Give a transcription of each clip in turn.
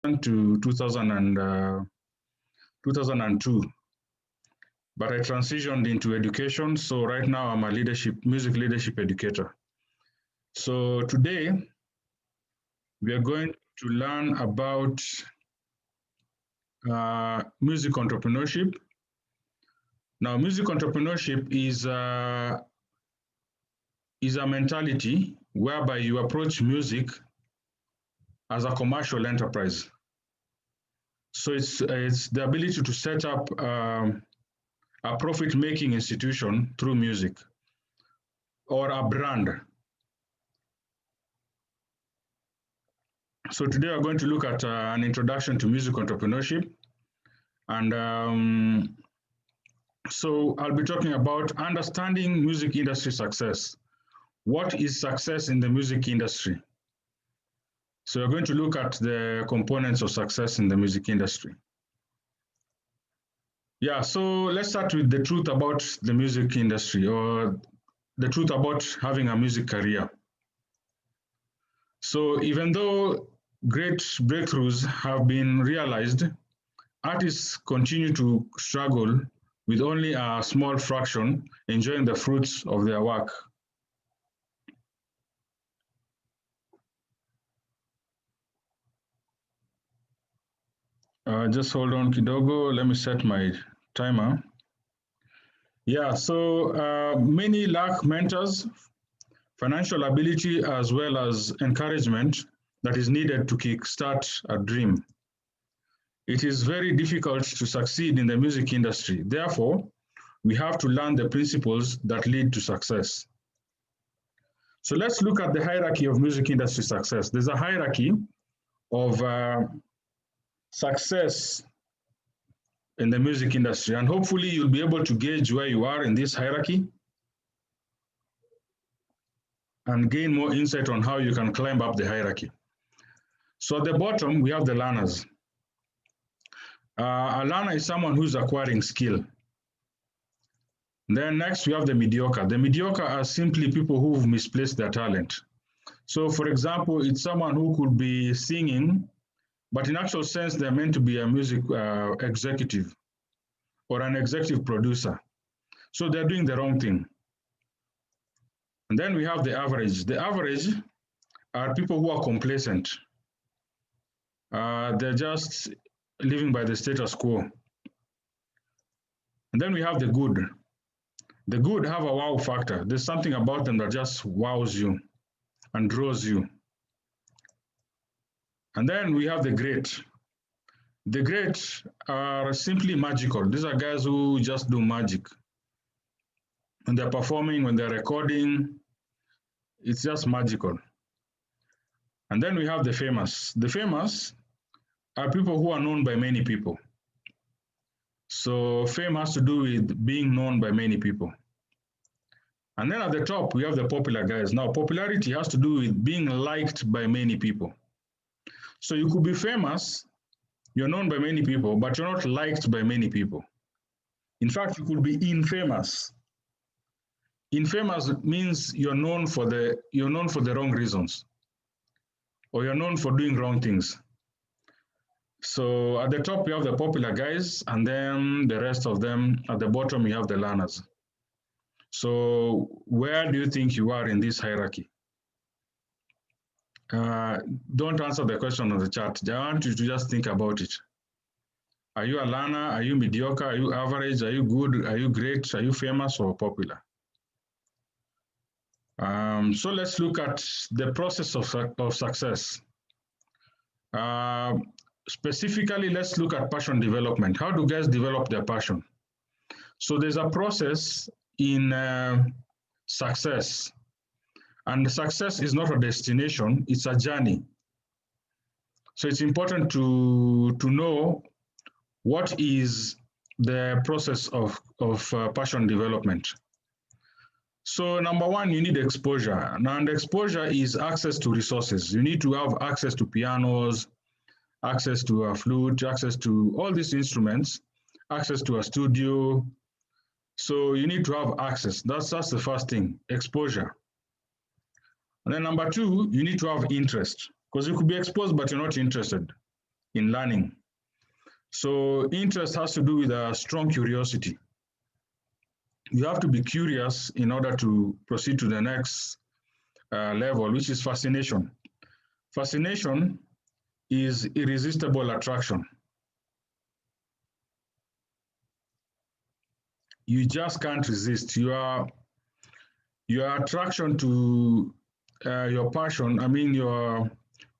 to 2002, but I transitioned into education. So right now I'm a music leadership educator. So today we are going to learn about music entrepreneurship. Now, music entrepreneurship is a mentality whereby you approach music as a commercial enterprise. So it's the ability to set up a profit-making institution through music or a brand. So today we're going to look at an introduction to music entrepreneurship. And so I'll be talking about understanding music industry success. What is success in the music industry? So we're going to look at the components of success in the music industry. Yeah, so let's start with the truth about the music industry, or the truth about having a music career. So even though great breakthroughs have been realized, artists continue to struggle with only a small fraction enjoying the fruits of their work. Just hold on, kidogo. Let me set my timer. Yeah, so many lack mentors, financial ability, as well as encouragement that is needed to kickstart a dream. It is very difficult to succeed in the music industry. Therefore, we have to learn the principles that lead to success. So let's look at the hierarchy of music industry success. There's a hierarchy of success in the music industry, and hopefully you'll be able to gauge where you are in this hierarchy and gain more insight on how you can climb up the hierarchy. So at the bottom, we have the learners. A learner is someone who's acquiring skill. Then next, we have the mediocre. The mediocre are simply people who've misplaced their talent. So for example, it's someone who could be singing, but in actual sense, they're meant to be a music executive or an executive producer. So they're doing the wrong thing. And then we have the average. The average are people who are complacent. They're just living by the status quo. And then we have the good. The good have a wow factor. There's something about them that just wows you and draws you. And then we have the great. The great are simply magical. These are guys who just do magic. When they're performing, when they're recording, it's just magical. And then we have the famous. The famous are people who are known by many people. So fame has to do with being known by many people. And then at the top, we have the popular guys. Now, popularity has to do with being liked by many people. So you could be famous, you're known by many people, but you're not liked by many people. In fact, you could be infamous. Infamous means you're known for the wrong reasons, or you're known for doing wrong things. So at the top, you have the popular guys, and then the rest of them. At the bottom, you have the learners. So where do you think you are in this hierarchy? Don't answer the question on the chat. I want you to just think about it. Are you a learner? Are you mediocre? Are you average? Are you good? Are you great? Are you famous or popular? So let's look at the process of success. Specifically, let's look at passion development. How do guys develop their passion? So there's a process in success. And success is not a destination, it's a journey. So it's important to know what is the process of passion development. So number one, you need exposure. Now, and exposure is access to resources. You need to have access to pianos, access to a flute, access to all these instruments, access to a studio. So you need to have access. That's the first thing, exposure. And then number two, you need to have interest, because you could be exposed, but you're not interested. in learning. So interest has to do with a strong curiosity. You have to be curious in order to proceed to the next level, which is fascination. Fascination is irresistible attraction. You just can't resist. Your attraction to your passion, I mean your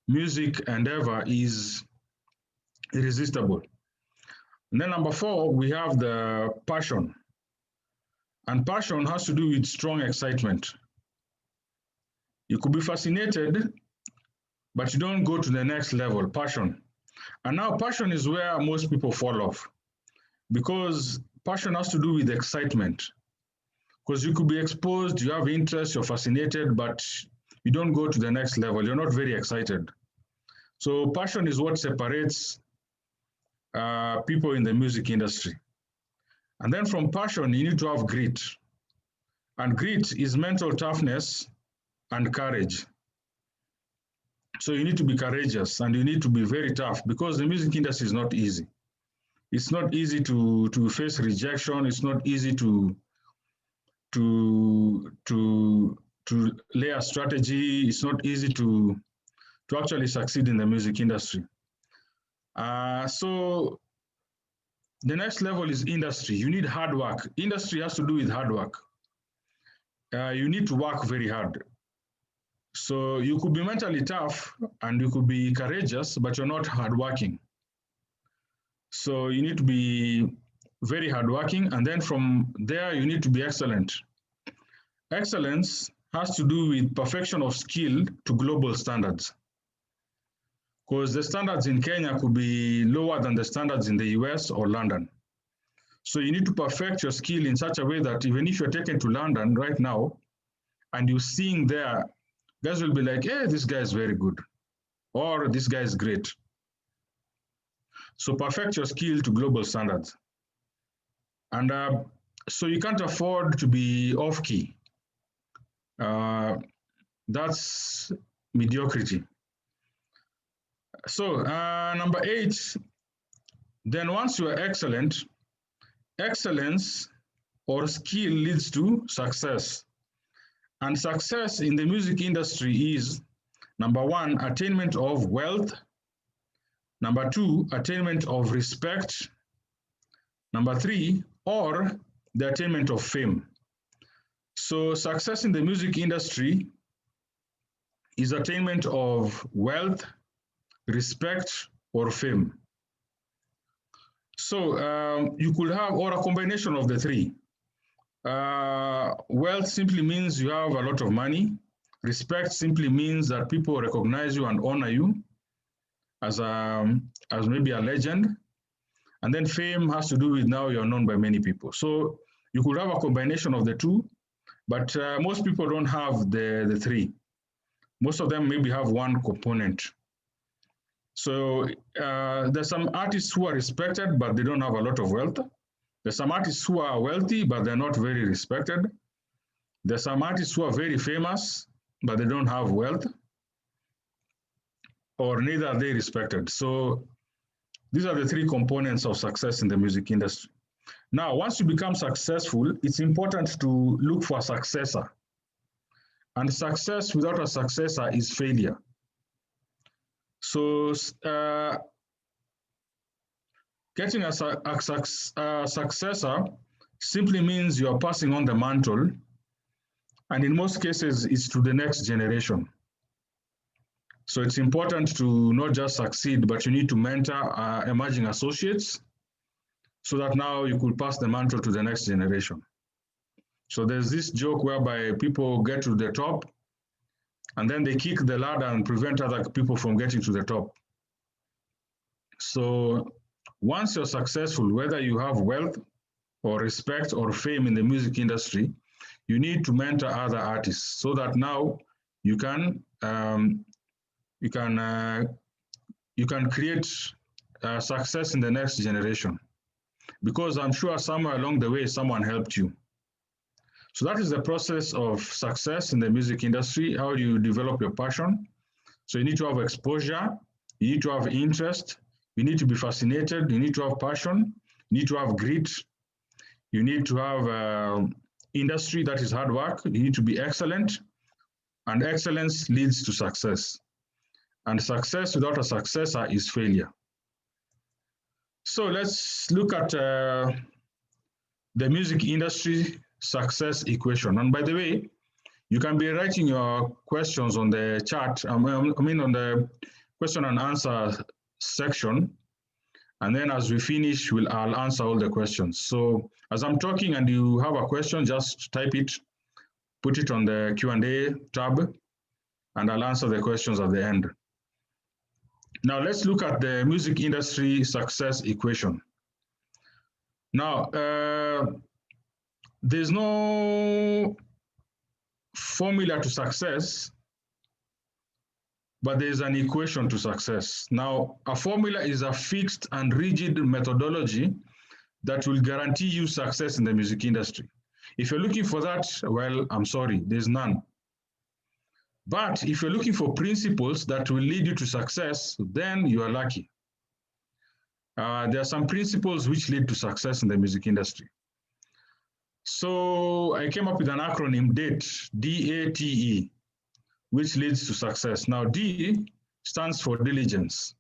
music endeavor, is irresistible. And then number 4, we have the passion. And passion has to do with strong excitement. You could be fascinated, but you don't go to the next level, passion. And now passion is where most people fall off, because passion has to do with excitement. Because you could be exposed, you have interest, you're fascinated, but you don't go to the next level. You're not very excited. So passion is what separates people in the music industry. And then from passion, you need to have grit. And grit is mental toughness and courage. So you need to be courageous and you need to be very tough, because the music industry is not easy. It's not easy to face rejection. It's not easy to lay a strategy. It's not easy to actually succeed in the music industry. So the next level is industry. You need hard work. Industry has to do with hard work. You need to work very hard. So you could be mentally tough and you could be courageous, but you're not hardworking. So you need to be very hardworking, and then from there you need to be excellent. Excellence has to do with perfection of skill to global standards, because the standards in Kenya could be lower than the standards in the US or London. So you need to perfect your skill in such a way that even if you're taken to London right now and you sing there, guys will be like, hey, this guy is very good, or this guy is great. So perfect your skill to global standards. And so you can't afford to be off key. That's mediocrity. So number 8, then once you are excellent, excellence or skill leads to success. And success in the music industry is, number 1, attainment of wealth. Number 2, attainment of respect. Number 3, or the attainment of fame. So success in the music industry is attainment of wealth, respect, or fame. So you could have, or a combination of the 3. Wealth simply means you have a lot of money. Respect simply means that people recognize you and honor you as maybe a legend. And then fame has to do with now you're known by many people. So you could have a combination of the 2, but most people don't have the 3. Most of them maybe have one component. So there's some artists who are respected, but they don't have a lot of wealth. There's some artists who are wealthy, but they're not very respected. There's some artists who are very famous, but they don't have wealth, or neither are they respected. So these are the 3 components of success in the music industry. Now, once you become successful, it's important to look for a successor. And success without a successor is failure. So getting a successor simply means you're passing on the mantle, and in most cases, it's to the next generation. So it's important to not just succeed, but you need to mentor emerging associates so that now you could pass the mantle to the next generation. So there's this joke whereby people get to the top and then they kick the ladder and prevent other people from getting to the top. So once you're successful, whether you have wealth or respect or fame in the music industry, you need to mentor other artists so that now you can create success in the next generation, because I'm sure somewhere along the way someone helped you. So that is the process of success in the music industry. How do you develop your passion? So you need to have exposure, you need to have interest, You need to be fascinated. You need to have passion. You need to have grit. You need to have industry that is hard work. You need to be excellent. And excellence leads to success. And success without a successor is failure. So let's look at the music industry success equation. And by the way, you can be writing your questions on the chat, on the question and answer section. And then as we finish, I'll answer all the questions. So as I'm talking and you have a question, just type it, put it on the Q&A tab, and I'll answer the questions at the end. Now let's look at the music industry success equation. Now, there's no formula to success, but there's an equation to success. Now, a formula is a fixed and rigid methodology that will guarantee you success in the music industry. If you're looking for that, well, I'm sorry, there's none. But if you're looking for principles that will lead you to success, then you are lucky. There are some principles which lead to success in the music industry. So I came up with an acronym, DATE, D-A-T-E, which leads to success. Now, D stands for diligence.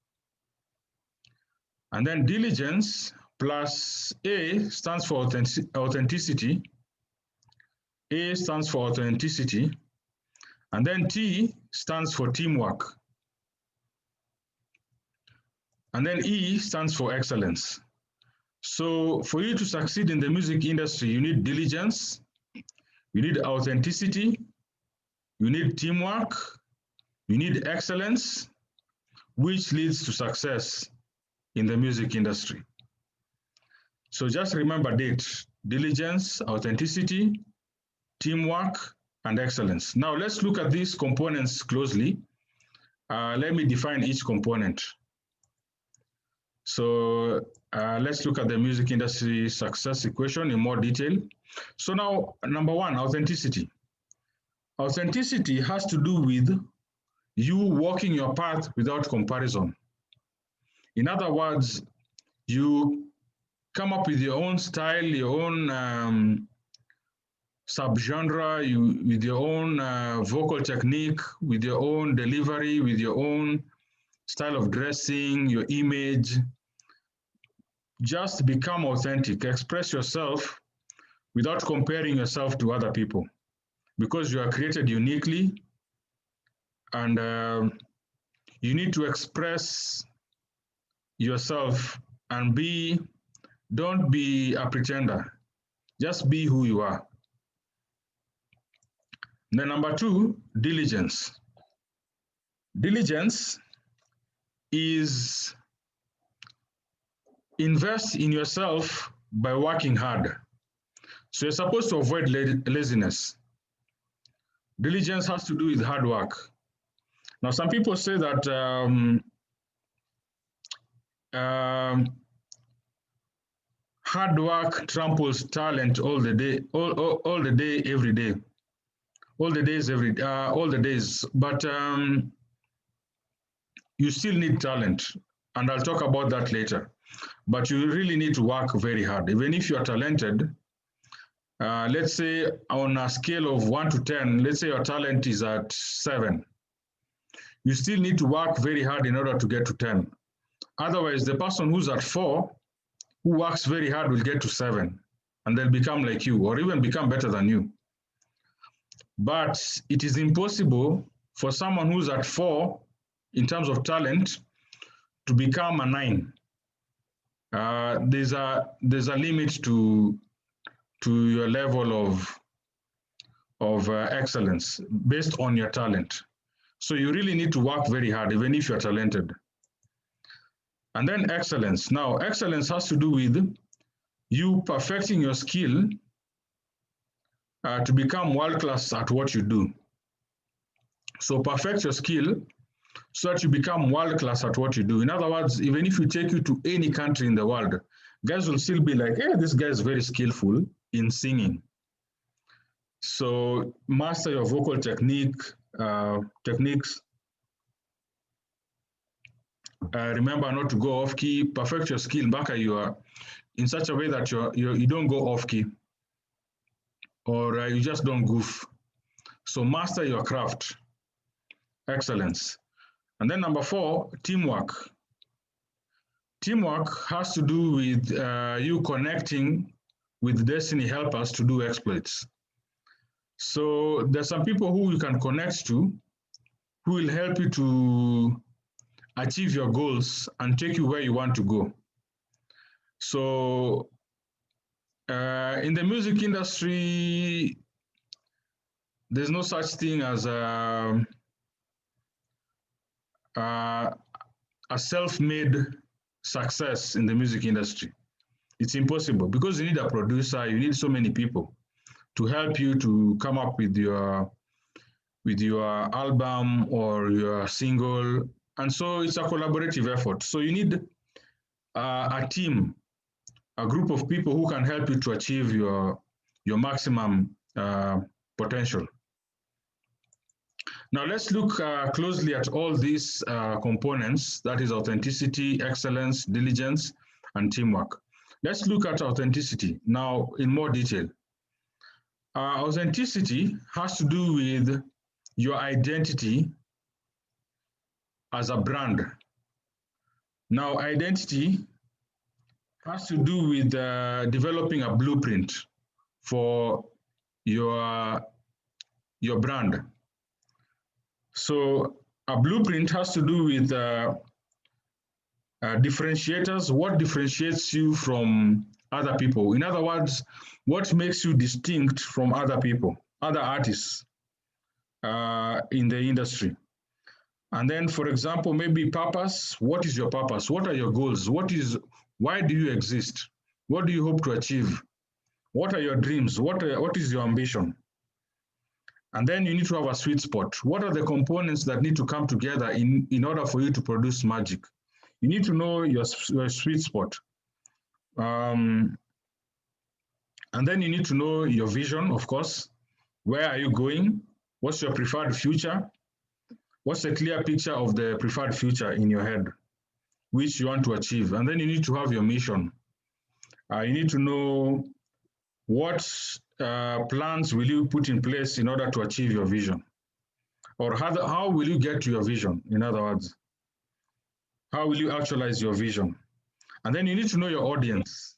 And then diligence plus A stands for authenticity. A stands for authenticity. And then T stands for teamwork. And then E stands for excellence. So for you to succeed in the music industry, you need diligence, you need authenticity, you need teamwork, you need excellence, which leads to success in the music industry. So just remember DATE, diligence, authenticity, teamwork, and excellence. Now let's look at these components closely. Let me define each component. So let's look at the music industry success equation in more detail. So now, number one, authenticity. Authenticity has to do with you walking your path without comparison. In other words, you come up with your own style, your own subgenre, with your own vocal technique, with your own delivery, with your own style of dressing, your image. Just become authentic, express yourself without comparing yourself to other people, because you are created uniquely, and you need to express yourself and don't be a pretender, just be who you are. Then number two, diligence. Diligence is invest in yourself by working hard. So you're supposed to avoid laziness. Diligence has to do with hard work. Now, some people say that hard work tramples talent all the day, all the day, every day. All the days, but you still need talent, and I'll talk about that later. But you really need to work very hard. Even if you are talented, let's say on a scale of 1 to 10, let's say your talent is at 7. You still need to work very hard in order to get to 10. Otherwise, the person who's at 4, who works very hard, will get to 7, and they'll become like you, or even become better than you. But it is impossible for someone who's at 4 in terms of talent to become a 9. There's a limit to your level of excellence based on your talent. So you really need to work very hard, even if you're talented. And then excellence. Now, excellence has to do with you perfecting your skill to become world-class at what you do. So perfect your skill so that you become world-class at what you do. In other words, even if we take you to any country in the world, guys will still be like, hey, this guy is very skillful in singing. So master your vocal techniques, Remember not to go off key. Perfect your skill back you are in such a way that you don't go off key, or you just don't goof. So master your craft. Excellence. And then number 4, teamwork. Teamwork has to do with you connecting with destiny helpers to do exploits. So there's some people who you can connect to who will help you to achieve your goals and take you where you want to go. So in the music industry, there's no such thing as a self-made success in the music industry. It's impossible because you need a producer, you need so many people to help you to come up with your album or your single. And so it's a collaborative effort. So you need a team, a group of people who can help you to achieve your maximum potential. Now let's look closely at all these components, that is authenticity, excellence, diligence, and teamwork. Let's look at authenticity now in more detail. Authenticity has to do with your identity as a brand. Now, identity has to do with developing a blueprint for your brand. So a blueprint has to do with differentiators. What differentiates you from other people? In other words, what makes you distinct from other people, other artists in the industry? And then, for example, maybe purpose. What is your purpose? What are your goals? Why do you exist? What do you hope to achieve? What are your dreams? What is your ambition? And then you need to have a sweet spot. What are the components that need to come together in order for you to produce magic? You need to know your sweet spot. And then you need to know your vision, of course. Where are you going? What's your preferred future? What's a clear picture of the preferred future in your head, which you want to achieve? And then you need to have your mission. You need to know what plans will you put in place in order to achieve your vision? Or how will you get to your vision? In other words, how will you actualize your vision? And then you need to know your audience.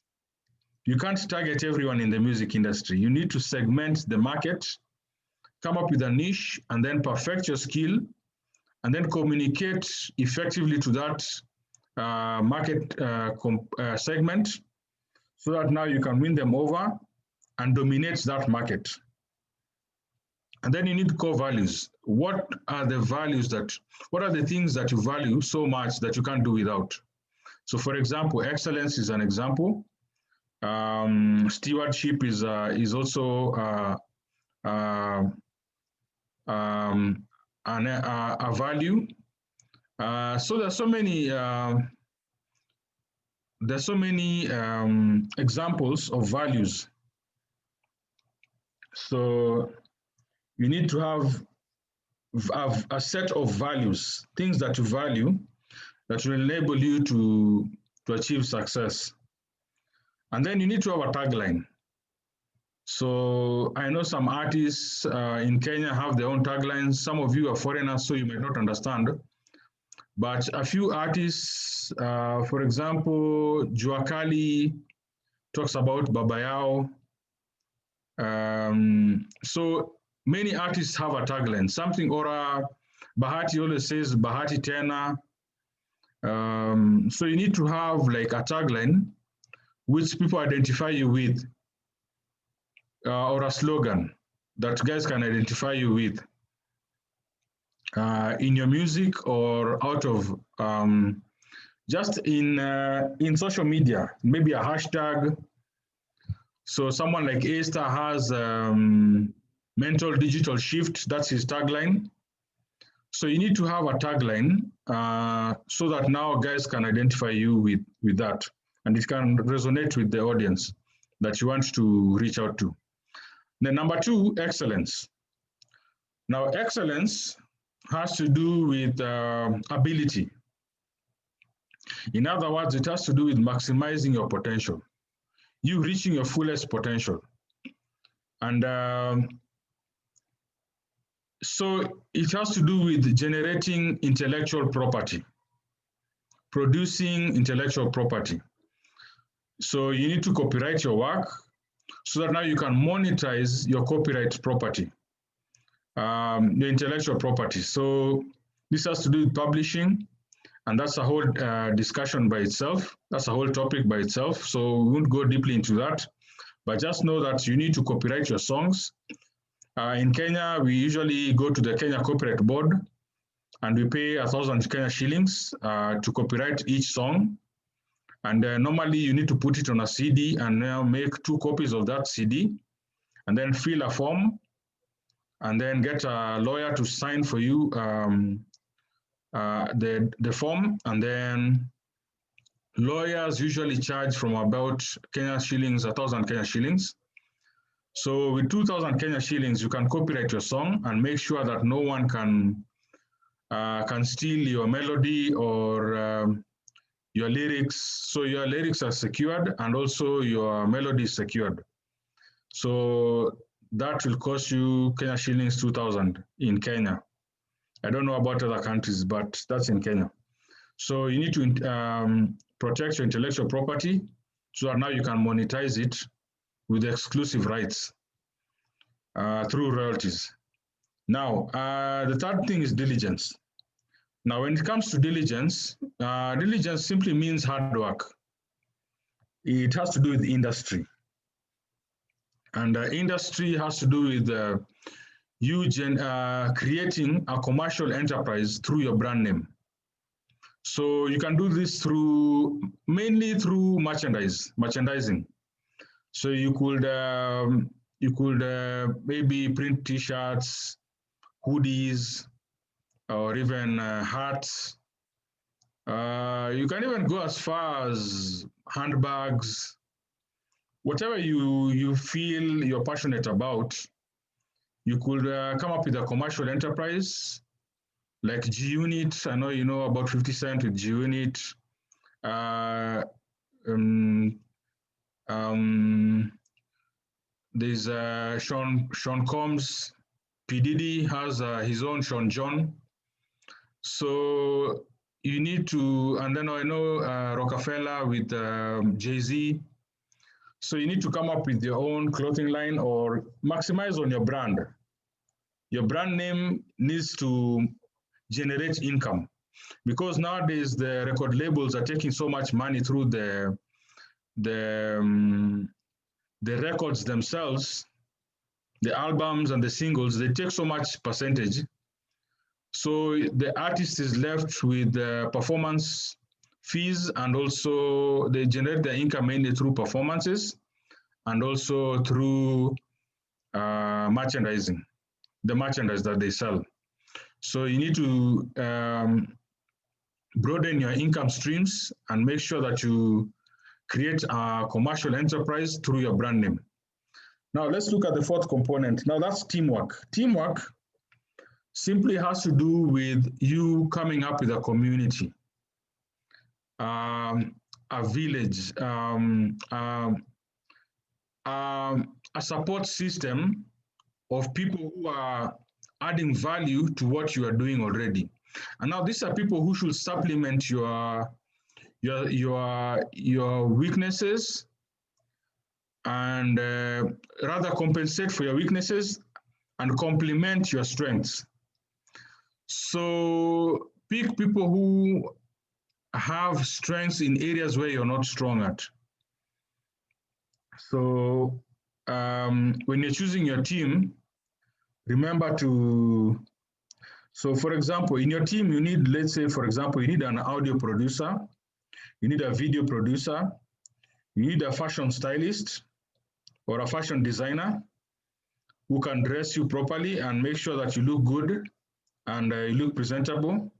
You can't target everyone in the music industry. You need to segment the market, come up with a niche, and then perfect your skill, and then communicate effectively to that market segment so that now you can win them over and dominate that market. And then you need core values. What are the things that you value so much that you can't do without? So for example, excellence is an example. Stewardship is also a value. So there's so many examples of values. So you need to have a set of values, things that you value, that will enable you to achieve success. And then you need to have a tagline. So I know some artists in Kenya have their own taglines. Some of you are foreigners, so you might not understand. But a few artists, for example, Jua Kali talks about Baba Yao. So many artists have a tagline. Something Ora, Bahati always says Bahati Tena. So you need to have like a tagline which people identify you with, or a slogan that guys can identify you with in your music or out of just in social media, maybe a hashtag. So someone like A-Star has mental digital shift, that's his tagline. So you need to have a tagline so that now guys can identify you with that, and it can resonate with the audience that you want to reach out to. Then number 2, excellence. Now excellence has to do with ability. In other words, it has to do with maximizing your potential, you reaching your fullest potential. And so it has to do with generating intellectual property, producing intellectual property. So you need to copyright your work so that now you can monetize your copyright property, your intellectual property. So this has to do with publishing, and that's a whole discussion by itself. That's a whole topic by itself. So we won't go deeply into that, but just know that you need to copyright your songs. In Kenya, we usually go to the Kenya Copyright Board and we pay 1,000 Kenya shillings to copyright each song. And normally you need to put it on a CD and now make 2 copies of that CD and then fill a form and then get a lawyer to sign for you the form. And then lawyers usually charge from about Kenya shillings, 1,000 Kenya shillings. So with 2,000 Kenya shillings, you can copyright your song and make sure that no one can steal your melody or your lyrics. So your lyrics are secured and also your melody is secured. So that will cost you Kenya shillings 2,000 in Kenya. I don't know about other countries, but that's in Kenya. So you need to protect your intellectual property so that now you can monetize it with exclusive rights through royalties. Now, the third thing is diligence. Now, when it comes to diligence, diligence simply means hard work. It has to do with industry. And industry has to do with you creating a commercial enterprise through your brand name. So you can do this mainly through merchandising. So you could maybe print T-shirts, hoodies, or even hats. You can even go as far as handbags. Whatever you feel you're passionate about, you could come up with a commercial enterprise like G-Unit. I know you know about 50 Cent with G-Unit. There's Sean Combs. P. Diddy has his own Sean John. So you need to, and then I know Rockefeller with Jay-Z. So you need to come up with your own clothing line or maximize on your brand. Your brand name needs to generate income because nowadays the record labels are taking so much money through the records themselves, the albums and the singles. They take so much percentage. So the artist is left with performance fees, and also they generate their income mainly through performances and also through merchandising, the merchandise that they sell. So you need to broaden your income streams and make sure that you create a commercial enterprise through your brand name. Now let's look at the fourth component. Now that's teamwork. Teamwork simply has to do with you coming up with a community, a village, a support system of people who are adding value to what you are doing already. And now these are people who should supplement your weaknesses and rather compensate for your weaknesses and complement your strengths. So pick people who have strengths in areas where you're not strong at. So when you're choosing your team, remember to, so for example, in your team, you need, let's say, for example, you need an audio producer, you need a video producer, you need a fashion stylist or a fashion designer who can dress you properly and make sure that you look good and you look presentable,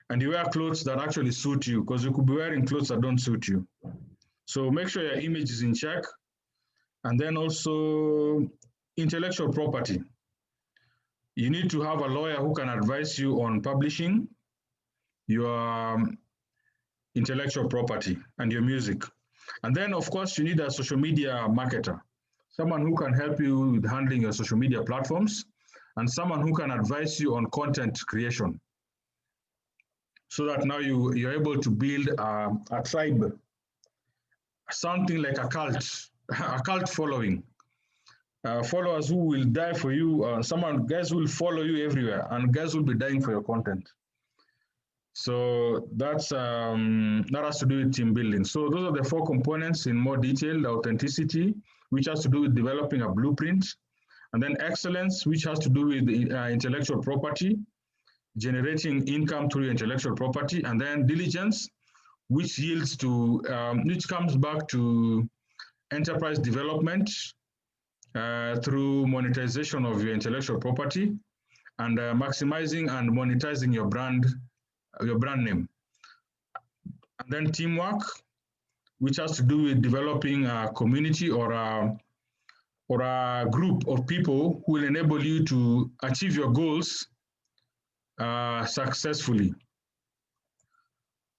and you wear clothes that actually suit you, because you could be wearing clothes that don't suit you. So make sure your image is in check. And then also intellectual property. You need to have a lawyer who can advise you on publishing your intellectual property and your music. And then, of course, you need a social media marketer, someone who can help you with handling your social media platforms, and someone who can advise you on content creation, so that now you're able to build a tribe, something like a cult following. Followers who will die for you. Guys will follow you everywhere, and guys will be dying for your content. So that has to do with team building. So those are the 4 components in more detail: authenticity, which has to do with developing a blueprint, and then excellence, which has to do with intellectual property, generating income through intellectual property, and then diligence, which yields to, which comes back to enterprise development through monetization of your intellectual property, and maximizing and monetizing your brand name. And then teamwork, which has to do with developing a community or a group of people who will enable you to achieve your goals successfully.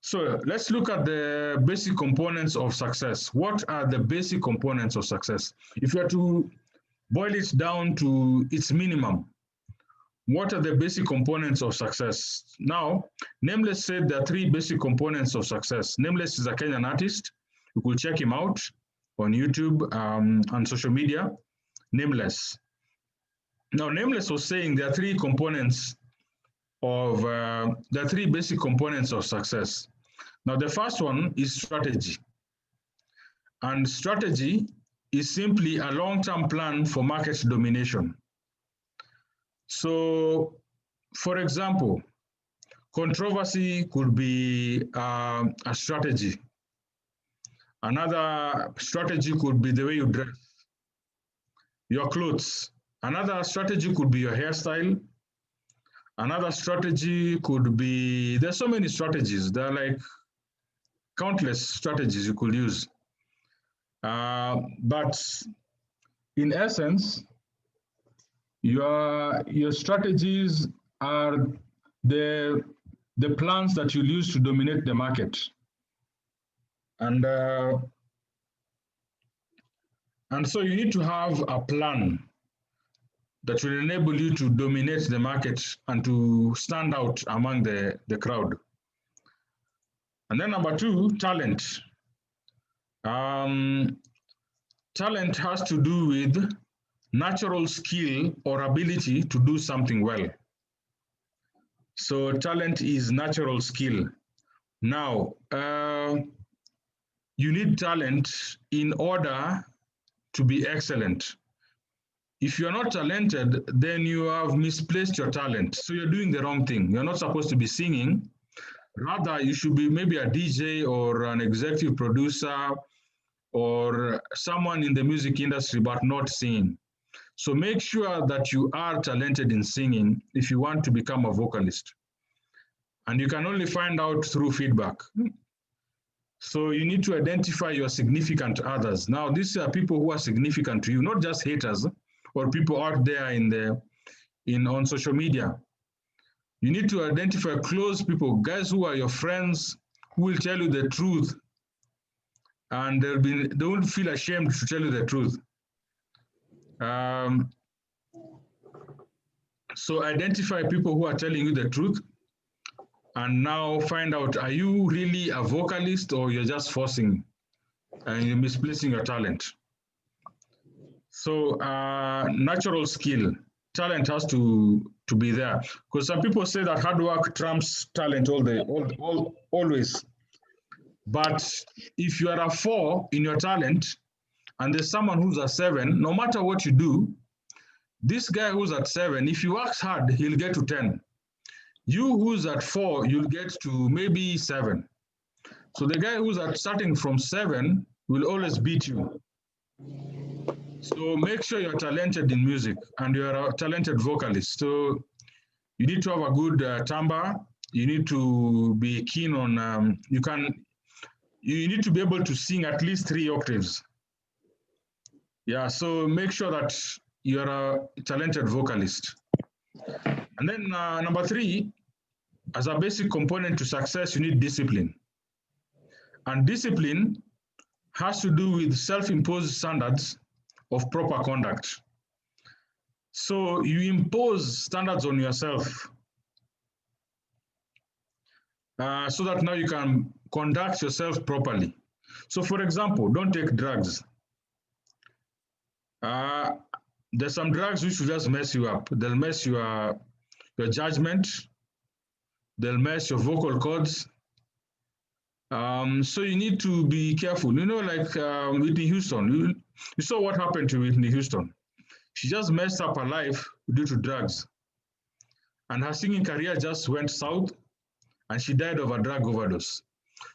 So let's look at the basic components of success. What are the basic components of success? If you are to boil it down to its minimum, what are the basic components of success? Now, Nameless said there are 3 basic components of success. Nameless is a Kenyan artist. You could check him out on YouTube and social media. Nameless. Now, Nameless was saying there are 3 components of, there are 3 basic components of success. Now, the first one is strategy. And strategy is simply a long-term plan for market domination. So, for example, controversy could be a strategy. Another strategy could be the way you dress, your clothes. Another strategy could be your hairstyle. Another strategy could be, there's so many strategies. There are like countless strategies you could use. But in essence, your strategies are the plans that you'll use to dominate the market. And so you need to have a plan that will enable you to dominate the market and to stand out among the crowd. And then number 2, talent. Talent has to do with natural skill or ability to do something well. So talent is natural skill. Now, you need talent in order to be excellent. If you're not talented, then you have misplaced your talent. So you're doing the wrong thing. You're not supposed to be singing. Rather, you should be maybe a DJ or an executive producer or someone in the music industry, but not singing. So make sure that you are talented in singing if you want to become a vocalist. And you can only find out through feedback. So you need to identify your significant others. Now, these are people who are significant to you, not just haters or people out there on social media. You need to identify close people, guys who are your friends, who will tell you the truth, and they won't feel ashamed to tell you the truth. So identify people who are telling you the truth, and now find out, are you really a vocalist or you're just forcing and you're misplacing your talent? So natural skill, talent has to be there, because some people say that hard work trumps talent always. But if you are a 4 in your talent and there's someone who's a 7, no matter what you do, this guy who's at 7, if he works hard, he'll get to 10. You who's at 4, you'll get to maybe 7. So the guy who's starting from 7 will always beat you. So make sure you're talented in music and you're a talented vocalist. So you need to have a good timbre. You need to be keen on, you need to be able to sing at least 3 octaves. Yeah, so make sure that you're a talented vocalist. And then number 3, as a basic component to success, you need discipline. And discipline has to do with self-imposed standards of proper conduct. So you impose standards on yourself so that now you can conduct yourself properly. So for example, don't take drugs. There's some drugs which will just mess you up. They'll mess your judgment. They'll mess your vocal cords. So you need to be careful. You know, like Whitney Houston, you saw what happened to Whitney Houston. She just messed up her life due to drugs. And her singing career just went south, and she died of a drug overdose.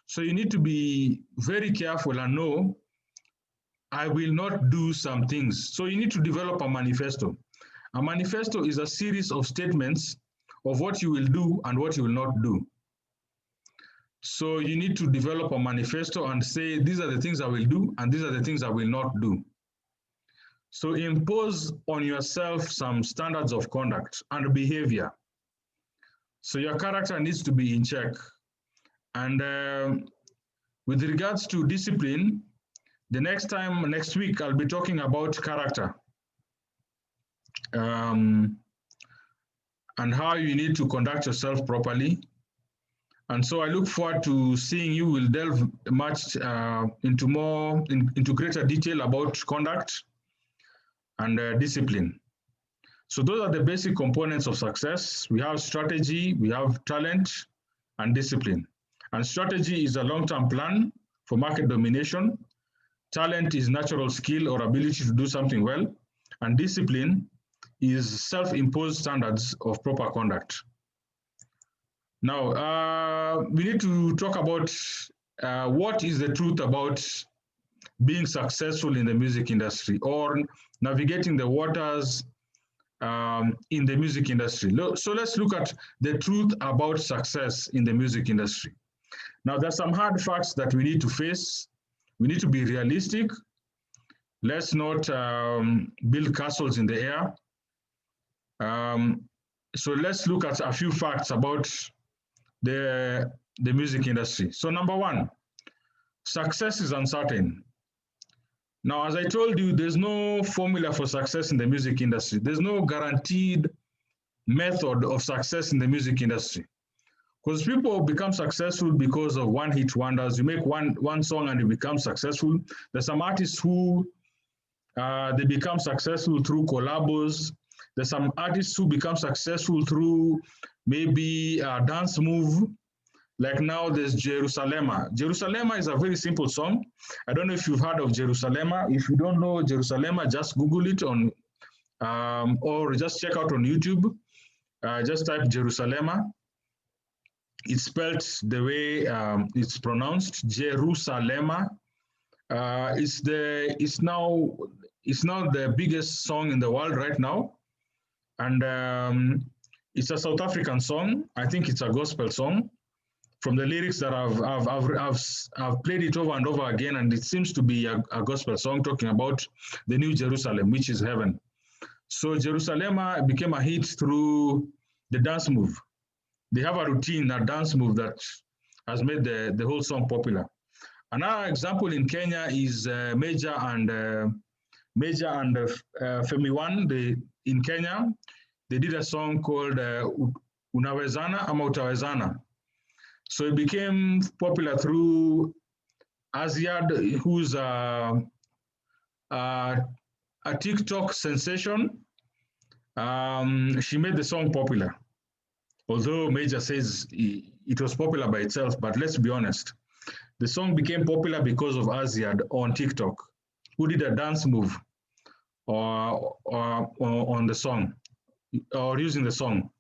So you need to be very careful and know, I will not do some things. So you need to develop a manifesto. A manifesto is a series of statements of what you will do and what you will not do. So you need to develop a manifesto and say, these are the things I will do and these are the things I will not do. So impose on yourself some standards of conduct and behavior. So your character needs to be in check. And with regards to discipline, next week, I'll be talking about character and how you need to conduct yourself properly. And so I look forward to seeing you. We'll delve much into greater detail about conduct and discipline. So those are the basic components of success. We have strategy, we have talent, and discipline. And strategy is a long-term plan for market domination. Talent is natural skill or ability to do something well. And discipline is self-imposed standards of proper conduct. Now, we need to talk about what is the truth about being successful in the music industry or navigating the waters in the music industry. So let's look at the truth about success in the music industry. Now, there's some hard facts that we need to face. We need to be realistic. Let's not build castles in the air. So let's look at a few facts about the music industry. So number one, success is uncertain. Now, as I told you, there's no formula for success in the music industry. There's no guaranteed method of success in the music industry. Because people become successful because of one-hit wonders. You make one song and you become successful. There's some artists who they become successful through collabos. There's some artists who become successful through maybe a dance move. Like now there's Jerusalema. Jerusalema is a very simple song. I don't know if you've heard of Jerusalema. If you don't know Jerusalema, just Google it on, or just check out on YouTube. Just type Jerusalema. It's spelled the way it's pronounced, Jerusalema. It's now the biggest song in the world right now. And it's a South African song. I think it's a gospel song. From the lyrics that I've played it over and over again, and it seems to be a gospel song talking about the New Jerusalem, which is heaven. So Jerusalema became a hit through the dance move. They have a routine, a dance move that has made the whole song popular. Another example in Kenya is Major and Femi One. In Kenya, they did a song called Unawezana ama Utawezana. So it became popular through Aziad, who's a TikTok sensation. She made the song popular. Although Major says it was popular by itself, but let's be honest. The song became popular because of Aziad on TikTok, who did a dance move on the song, or using the song.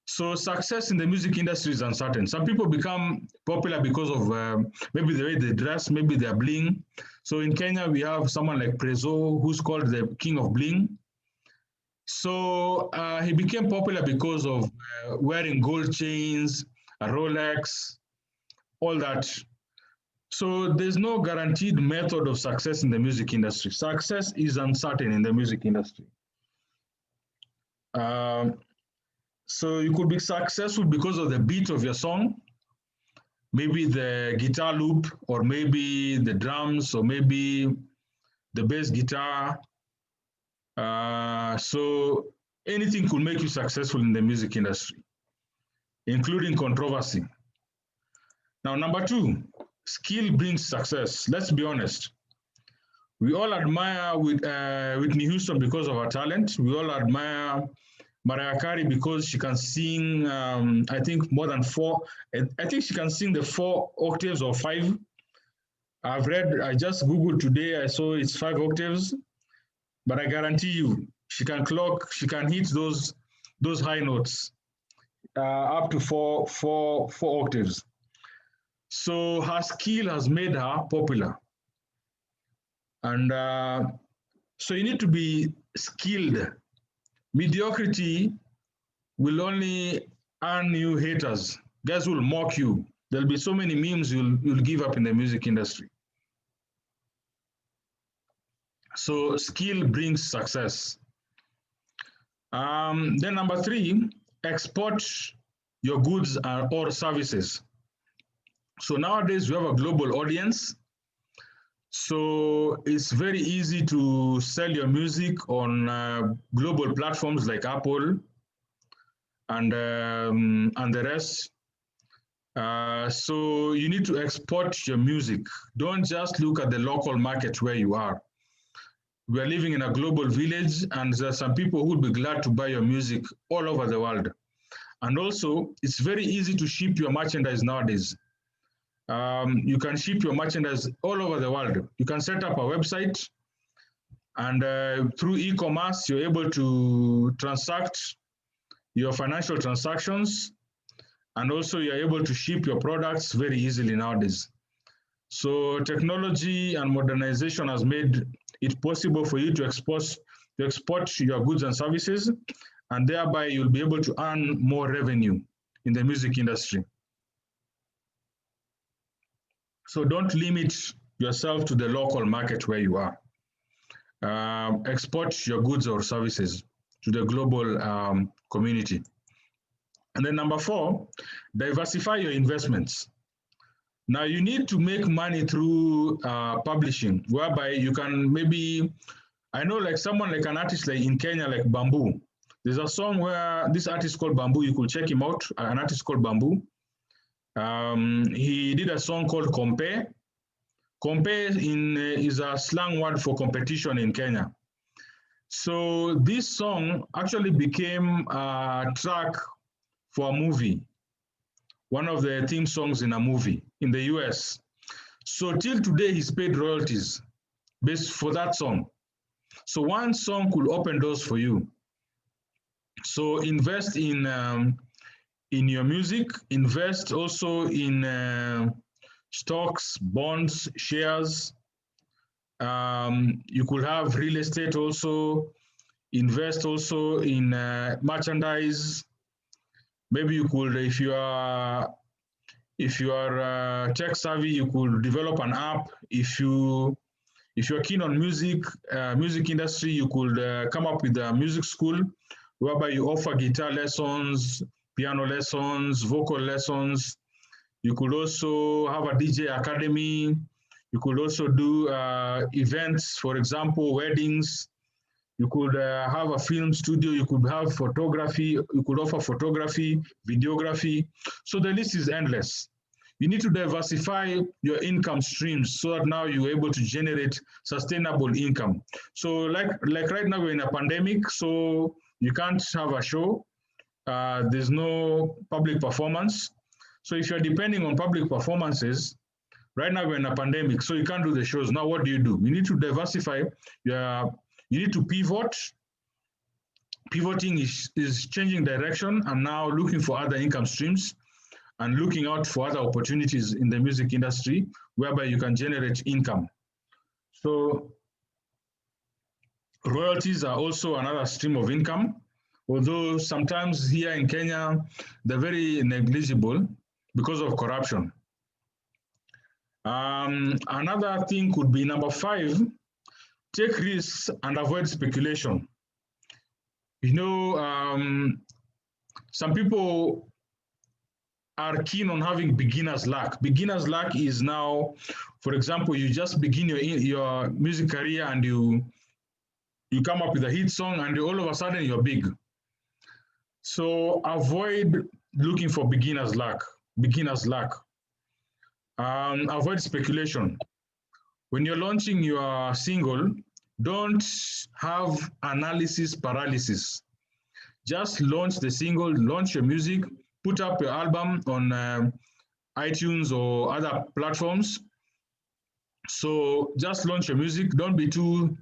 So success in the music industry is uncertain. Some people become popular because of maybe the way they dress, maybe their bling. So in Kenya, we have someone like Prezo, who's called the king of bling. So he became popular because of wearing gold chains, a Rolex, all that. So there's no guaranteed method of success in the music industry. Success is uncertain in the music industry. So you could be successful because of the beat of your song. maybe the guitar loop, or maybe the drums, or maybe the bass guitar. So anything could make you successful in the music industry, including controversy. Now, number two, skill brings success. Let's be honest. We all admire Whitney Houston because of her talent. We all admire Mariah Carey because she can sing, I think, more than four. I think she can sing the 4 octaves or 5. I just Googled today, I saw it's 5 octaves, but I guarantee you, she can hit those high notes up to four octaves. So her skill has made her popular. And so you need to be skilled. Mediocrity will only earn you haters. Guys will mock you. There'll be so many memes you'll give up in the music industry. So skill brings success. Then number 3, export your goods or services. So nowadays we have a global audience. So it's very easy to sell your music on global platforms like Apple and the rest. So you need to export your music. Don't just look at the local market where you are. We are living in a global village, and there are some people who would be glad to buy your music all over the world. And also, it's very easy to ship your merchandise nowadays. You can ship your merchandise all over the world. You can set up a website, and through e-commerce, you're able to transact your financial transactions, and also you're able to ship your products very easily nowadays. So technology and modernization has made it possible for you to export your goods and services, and thereby you'll be able to earn more revenue in the music industry. So don't limit yourself to the local market where you are. Export your goods or services to the global community. And then number 4, diversify your investments. Now you need to make money through publishing, whereby you can maybe, I know like someone like an artist like in Kenya, like Bamboo. There's a song where this artist called Bamboo, you could check him out, an artist called Bamboo. He did a song called Compare. Compare is a slang word for competition in Kenya. So this song actually became a track for a movie, one of the theme songs in a movie in the US. So till today, he's paid royalties based for that song. So one song could open doors for you. So invest in your music, invest also in stocks, bonds, shares. You could have real estate also, invest also in merchandise. Maybe you could, if you are tech savvy, you could develop an app. If you're keen on music industry, you could come up with a music school whereby you offer guitar lessons, piano lessons, vocal lessons. You could also have a DJ academy. You could also do events, for example, weddings. You could have a film studio. You could have photography. You could offer photography, videography. So the list is endless. You need to diversify your income streams so that now you're able to generate sustainable income. So like right now we're in a pandemic, so you can't have a show. There's no public performance. So if you're depending on public performances, right now we're in a pandemic, so you can't do the shows. Now what do? You need to diversify. You need to pivot. Pivoting is changing direction and now looking for other income streams and looking out for other opportunities in the music industry whereby you can generate income. So royalties are also another stream of income, although sometimes here in Kenya, they're very negligible because of corruption. Another thing could be number 5, take risks and avoid speculation. You know, some people are keen on having beginner's luck. Beginner's luck is now, for example, you just begin your music career and you come up with a hit song and all of a sudden you're big. So avoid looking for beginner's luck. Beginner's luck. Avoid speculation. When you're launching your single, don't have analysis paralysis. Just launch the single, launch your music, put up your album on iTunes or other platforms. So just launch your music. Don't be too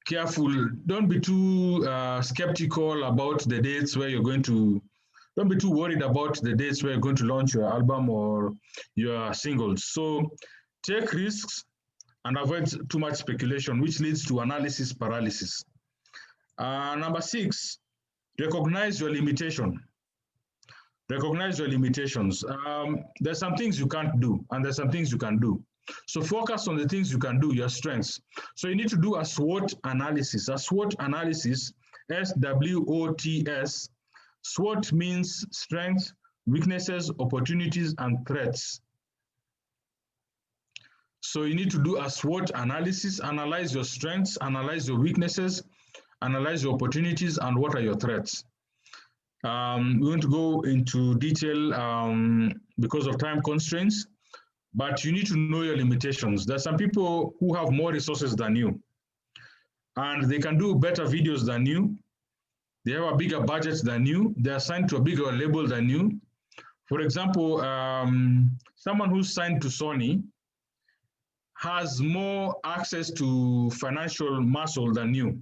careful. Don't be too skeptical about the dates where you're going to. Don't be too worried about the dates where you're going to launch your album or your singles. So take risks and avoid too much speculation, which leads to analysis paralysis. Number 6, recognize your limitation. Recognize your limitations. There's some things you can't do, and there's some things you can do. So focus on the things you can do, your strengths. So you need to do a SWOT analysis. A SWOT analysis, SWOTS. SWOT means strengths, weaknesses, opportunities, and threats. So you need to do a SWOT analysis, analyze your strengths, analyze your weaknesses, analyze your opportunities, and what are your threats. We want to go into detail because of time constraints, but you need to know your limitations. There are some people who have more resources than you, and they can do better videos than you. They have a bigger budget than you. They're signed to a bigger label than you. For example, someone who's signed to Sony has more access to financial muscle than you.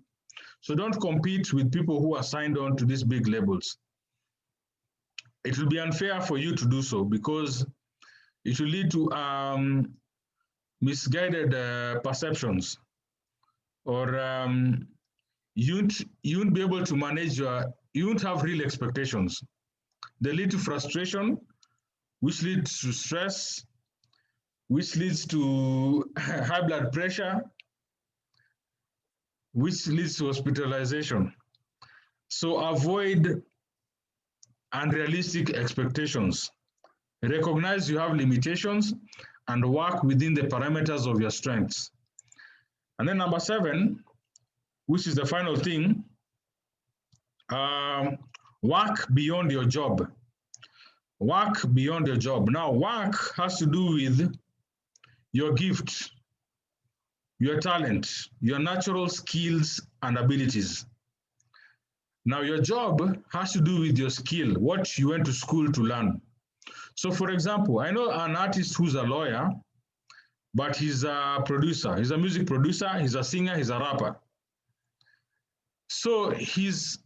So don't compete with people who are signed on to these big labels. It will be unfair for you to do so because it will lead to misguided perceptions, or you won't be able to manage you won't have real expectations. They lead to frustration, which leads to stress, which leads to high blood pressure, which leads to hospitalization. So avoid unrealistic expectations. Recognize you have limitations and work within the parameters of your strengths. And then number 7, which is the final thing, work beyond your job. Work beyond your job. Now, work has to do with your gift, your talent, your natural skills and abilities. Now, your job has to do with your skill, what you went to school to learn. So, for example, I know an artist who's a lawyer, but he's a producer. He's a music producer, he's a singer, he's a rapper. So his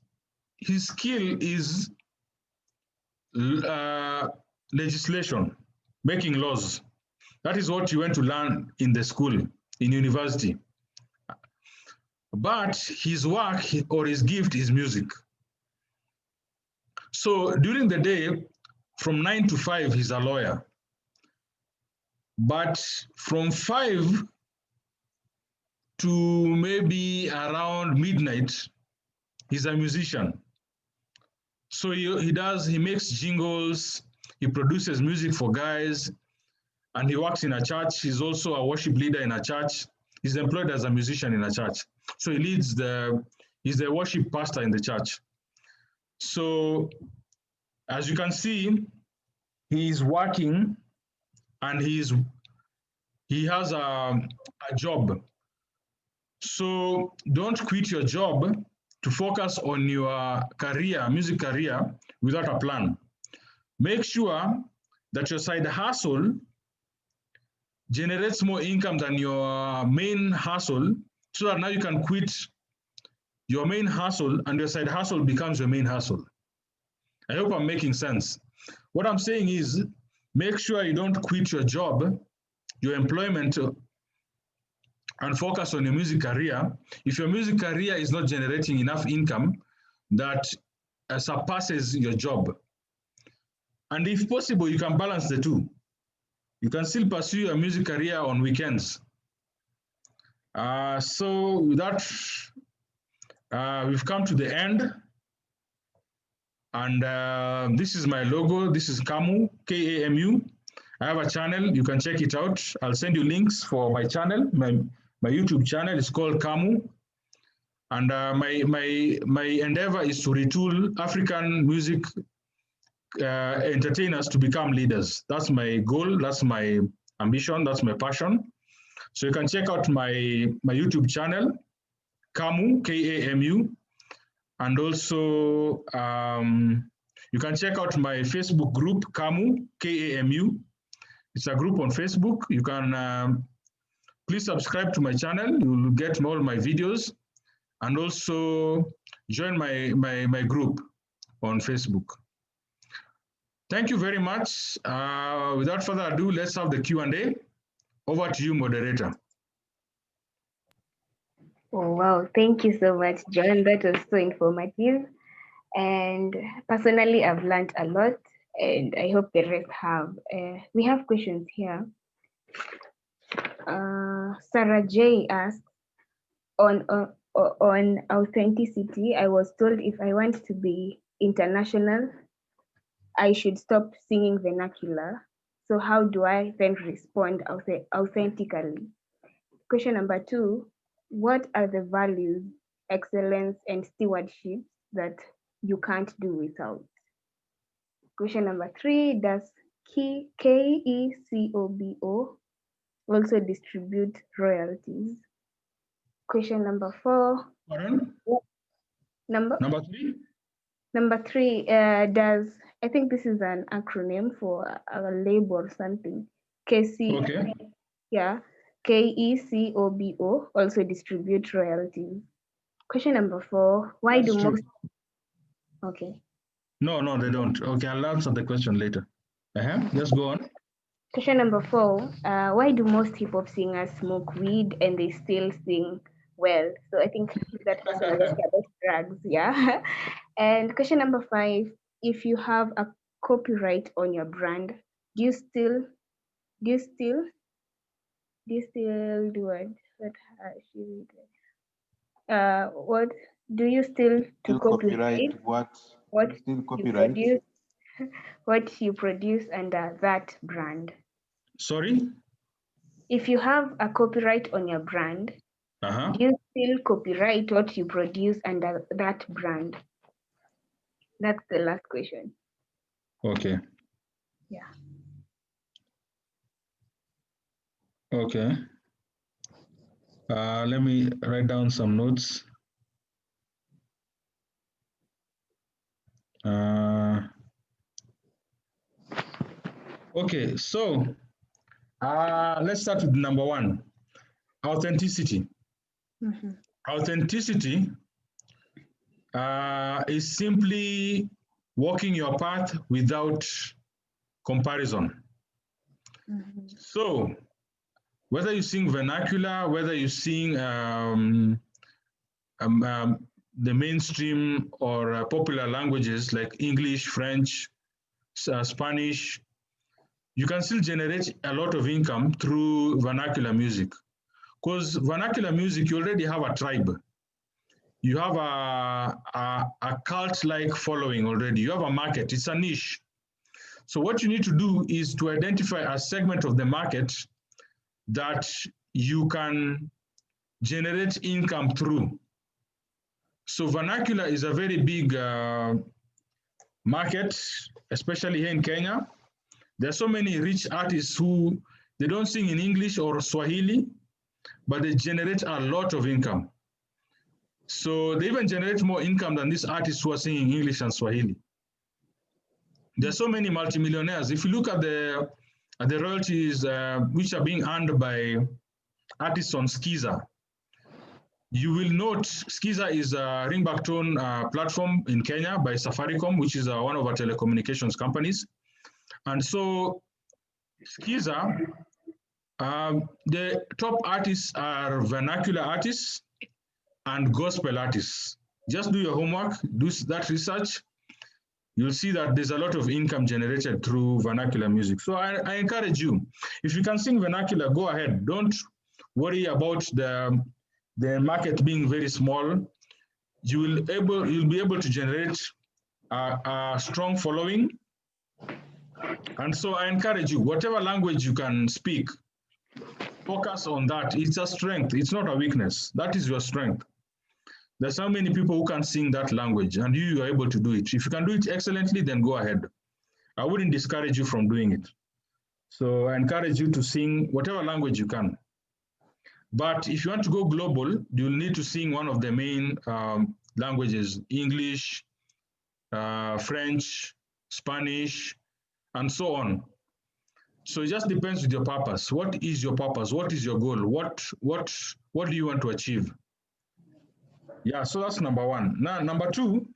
skill is legislation, making laws. That is what you went to learn in the school, in university. But his work or his gift is music. So during the day, from 9 to 5, he's a lawyer. But from 5 to maybe around midnight, he's a musician. So he makes jingles, he produces music for guys, and he works in a church. He's also a worship leader in a church. He's employed as a musician in a church. So he's the worship pastor in the church. So as you can see, he's working and he has a job. So don't quit your job to focus on your career, music career, without a plan. Make sure that your side hustle generates more income than your main hustle, so that now you can quit your main hustle and your side hustle becomes your main hustle. I hope I'm making sense. What I'm saying is, make sure you don't quit your job, your employment, and focus on your music career. If your music career is not generating enough income that surpasses your job, and if possible, you can balance the two. You can still pursue your music career on weekends. So with that, we've come to the end. And this is my logo. This is Kamu, K-A-M-U. I have a channel. You can check it out. I'll send you links for my channel. My YouTube channel is called Kamu. And my endeavor is to retool African music entertainers to become leaders. That's my goal. That's my ambition. That's my passion. So you can check out my YouTube channel, Kamu, K-A-M-U. And also, you can check out my Facebook group, Kamu, K-A-M-U. It's a group on Facebook. You can please subscribe to my channel. You will get all my videos. And also join my group on Facebook. Thank you very much. Without further ado, let's have the Q&A. Over to you, moderator. Oh, wow. Thank you so much, John. That was so informative. And personally, I've learned a lot, and I hope the rest have. We have questions here. Sarah J asks, on authenticity, I was told if I want to be international, I should stop singing vernacular. So how do I then respond authentically? Question number 2, what are the values, excellence, and stewardship that you can't do without? Question number 3, does KECOBO also distribute royalties? Question number 4. Pardon? Number 3? Number 3, does, I think this is an acronym for a label or something. Okay. Yeah, KECOBO also distribute royalties. Question number 4, why That's do true. most... Okay. No, they don't. Okay, I'll answer the question later. Let's go on. Question number 4, why do most hip-hop singers smoke weed and they still sing well? So I think that person was about drugs, yeah. And question number 5, if you have a copyright on your brand, do you still do what? What do you still to copyright what still you copyright? produce, what you produce under that brand? Sorry? If you have a copyright on your brand, do you still copyright what you produce under that brand? That's the last question. Okay. Yeah. Okay. Let me write down some notes. Okay, so let's start with number 1, authenticity. Mm-hmm. Authenticity is simply walking your path without comparison. Mm-hmm. So whether you sing vernacular, whether you sing the mainstream or popular languages like English, French, Spanish, you can still generate a lot of income through vernacular music. Because vernacular music, you already have a tribe. You have a cult-like following already. You have a market. It's a niche. So what you need to do is to identify a segment of the market that you can generate income through. So vernacular is a very big market, especially here in Kenya. There are so many rich artists who, they don't sing in English or Swahili, but they generate a lot of income. So they even generate more income than these artists who are singing English and Swahili. There are so many multimillionaires. If you look at the royalties which are being earned by artists on Skiza, you will note Skiza is a ringback tone platform in Kenya by Safaricom, which is one of our telecommunications companies. And so Skiza, the top artists are vernacular artists and gospel artists. Just do your homework, do that research. You'll see that there's a lot of income generated through vernacular music. So I encourage you, if you can sing vernacular, go ahead. Don't worry about the market being very small. You'll be able to generate a strong following. And so I encourage you, whatever language you can speak, focus on that. It's a strength. It's not a weakness. That is your strength. There's so many people who can sing that language, and you are able to do it. If you can do it excellently, then go ahead. I wouldn't discourage you from doing it. So I encourage you to sing whatever language you can. But if you want to go global, you'll need to sing one of the main languages: English, French, Spanish, and so on. So it just depends with your purpose. What is your purpose? What is your goal? What do you want to achieve? Yeah, so that's number one. Now, number two,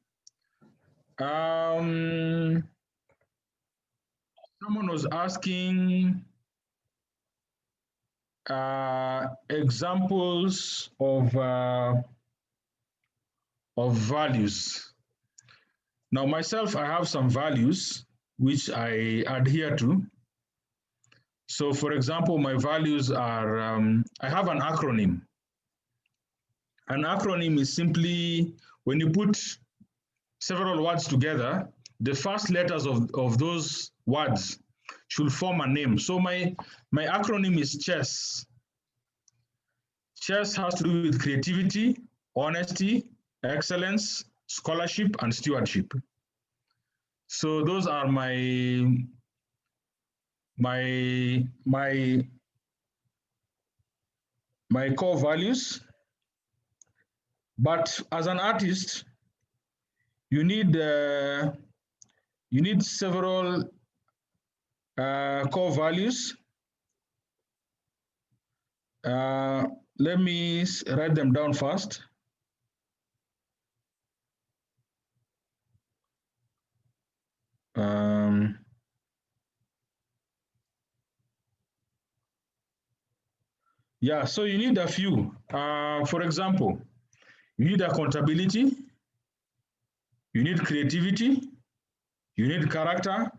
someone was asking examples of values. Now, myself, I have some values which I adhere to. So, for example, my values are, I have an acronym. An acronym is simply when you put several words together, the first letters of those words should form a name. So my acronym is CHESS. CHESS has to do with creativity, honesty, excellence, scholarship, and stewardship. So those are my core values. But as an artist, you need several core values. Let me write them down first. Yeah, so you need a few. For example, you need accountability, you need creativity, you need character,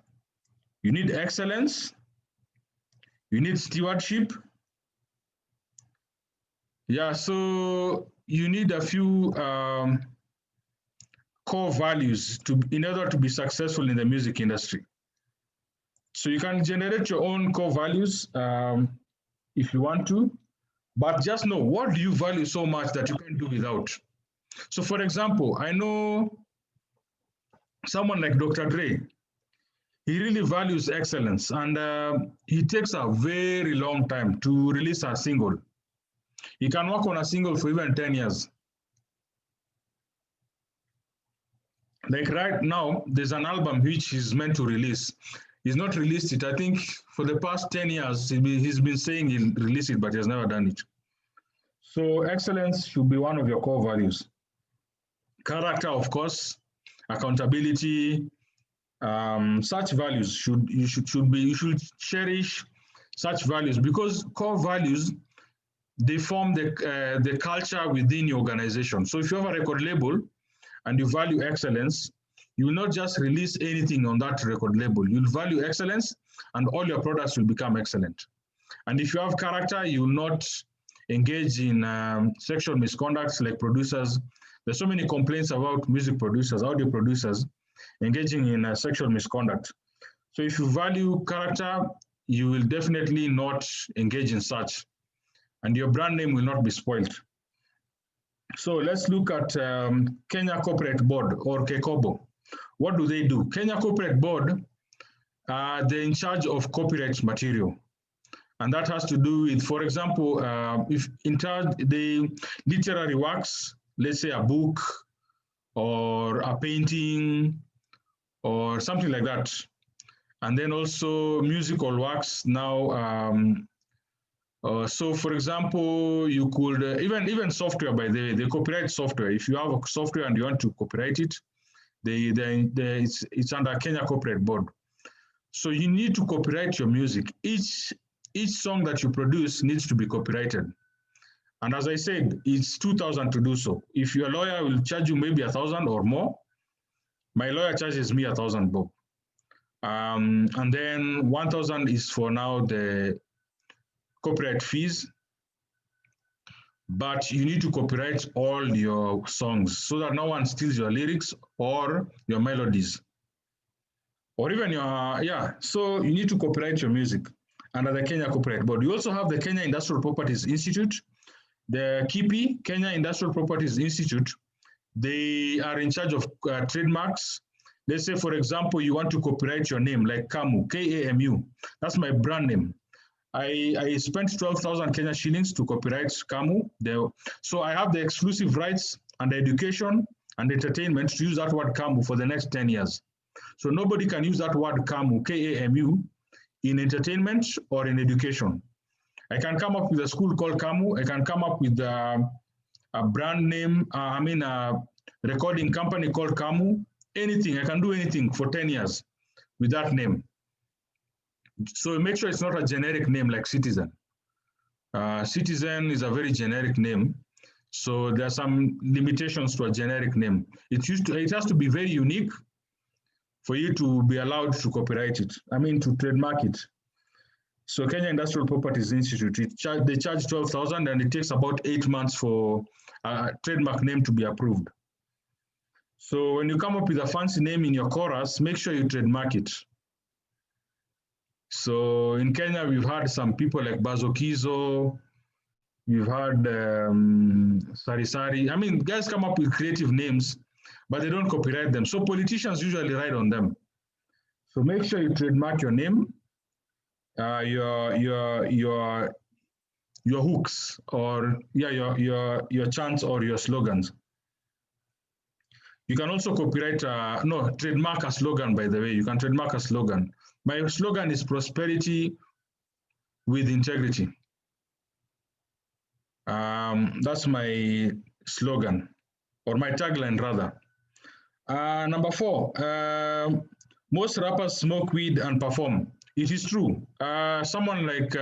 you need excellence, you need stewardship. Yeah, so you need a few core values in order to be successful in the music industry. So you can generate your own core values if you want to, but just know what do you value so much that you can't do without. So for example, I know someone like Dr. Dre. He really values excellence, and he takes a very long time to release a single. He can work on a single for even 10 years. Like right now, there's an album which he's meant to release. He's not released it. I think for the past 10 years, he's been saying he'll release it, but he has never done it. So excellence should be one of your core values. Character, of course, accountability, such values you should cherish such values, because core values, they form the culture within your organization. So if you have a record label and you value excellence, you will not just release anything on that record label. You'll value excellence, and all your products will become excellent. And if you have character, you will not engage in sexual misconduct like producers. There's so many complaints about music producers, audio producers, engaging in sexual misconduct. So if you value character, you will definitely not engage in such, and your brand name will not be spoiled. So let's look at Kenya Corporate Board, or KECOBO. What do they do? Kenya Corporate Board, they're in charge of copyright material. And that has to do with, for example, if in charge the literary works, let's say a book or a painting or something like that. And then also musical works now. So for example, you could, even software, by the way, they copyright software. If you have a software and you want to copyright it, it's under Kenya Corporate Board. So you need to copyright your music. Each song that you produce needs to be copyrighted. And as I said, it's 2,000 to do so. If your lawyer will charge you maybe 1,000 or more, my lawyer charges me 1,000 bob. And then 1,000 is for now the copyright fees. but you need to copyright all your songs so that no one steals your lyrics or your melodies. Or even so you need to copyright your music under the Kenya Copyright Board. You also have the Kenya Industrial Properties Institute, the KIPI, Kenya Industrial Properties Institute. They are in charge of trademarks. Let's say, for example, you want to copyright your name, like Kamu, K-A-M-U. That's my brand name. I spent 12,000 Kenya shillings to copyright Kamu. So I have the exclusive rights and education and entertainment to use that word Kamu for the next 10 years. So nobody can use that word Kamu, K-A-M-U, in entertainment or in education. I can come up with a school called Kamu. I can come up with a brand name, a recording company called Kamu. Anything, I can do anything for 10 years with that name. So make sure it's not a generic name like Citizen. Citizen is a very generic name. So there are some limitations to a generic name. It has to be very unique for you to be allowed to copyright it. To trademark it. So Kenya Industrial Properties Institute, they charge 12,000 and it takes about 8 months for a trademark name to be approved. So when you come up with a fancy name in your chorus, make sure you trademark it. So in Kenya, we've had some people like Bazokizo, we've had Sarisari. Guys come up with creative names, but they don't copyright them. So politicians usually write on them. So make sure you trademark your name, your hooks, or your chants or your slogans. You can also copyright, trademark a slogan, by the way. You can trademark a slogan. My slogan is prosperity with integrity. That's my slogan, or my tagline rather. Number 4, most rappers smoke weed and perform. It is true. Someone like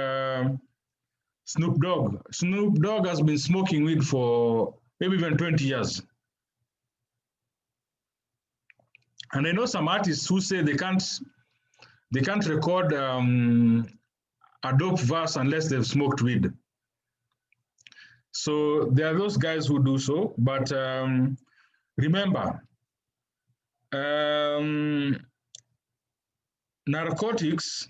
Snoop Dogg has been smoking weed for maybe even 20 years. And I know some artists who say they can't record a dope verse unless they've smoked weed. So there are those guys who do so, but remember, narcotics,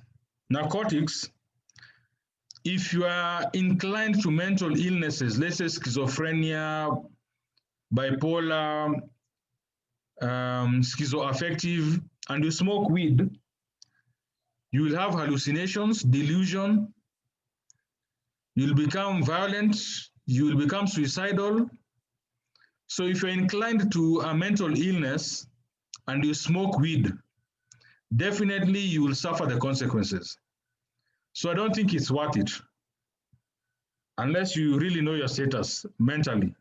if you are inclined to mental illnesses, let's say schizophrenia, bipolar, schizoaffective, and you smoke weed, you will have hallucinations, delusion, you'll become violent, you will become suicidal. So if you're inclined to a mental illness and you smoke weed, definitely you will suffer the consequences. So I don't think it's worth it, unless you really know your status mentally.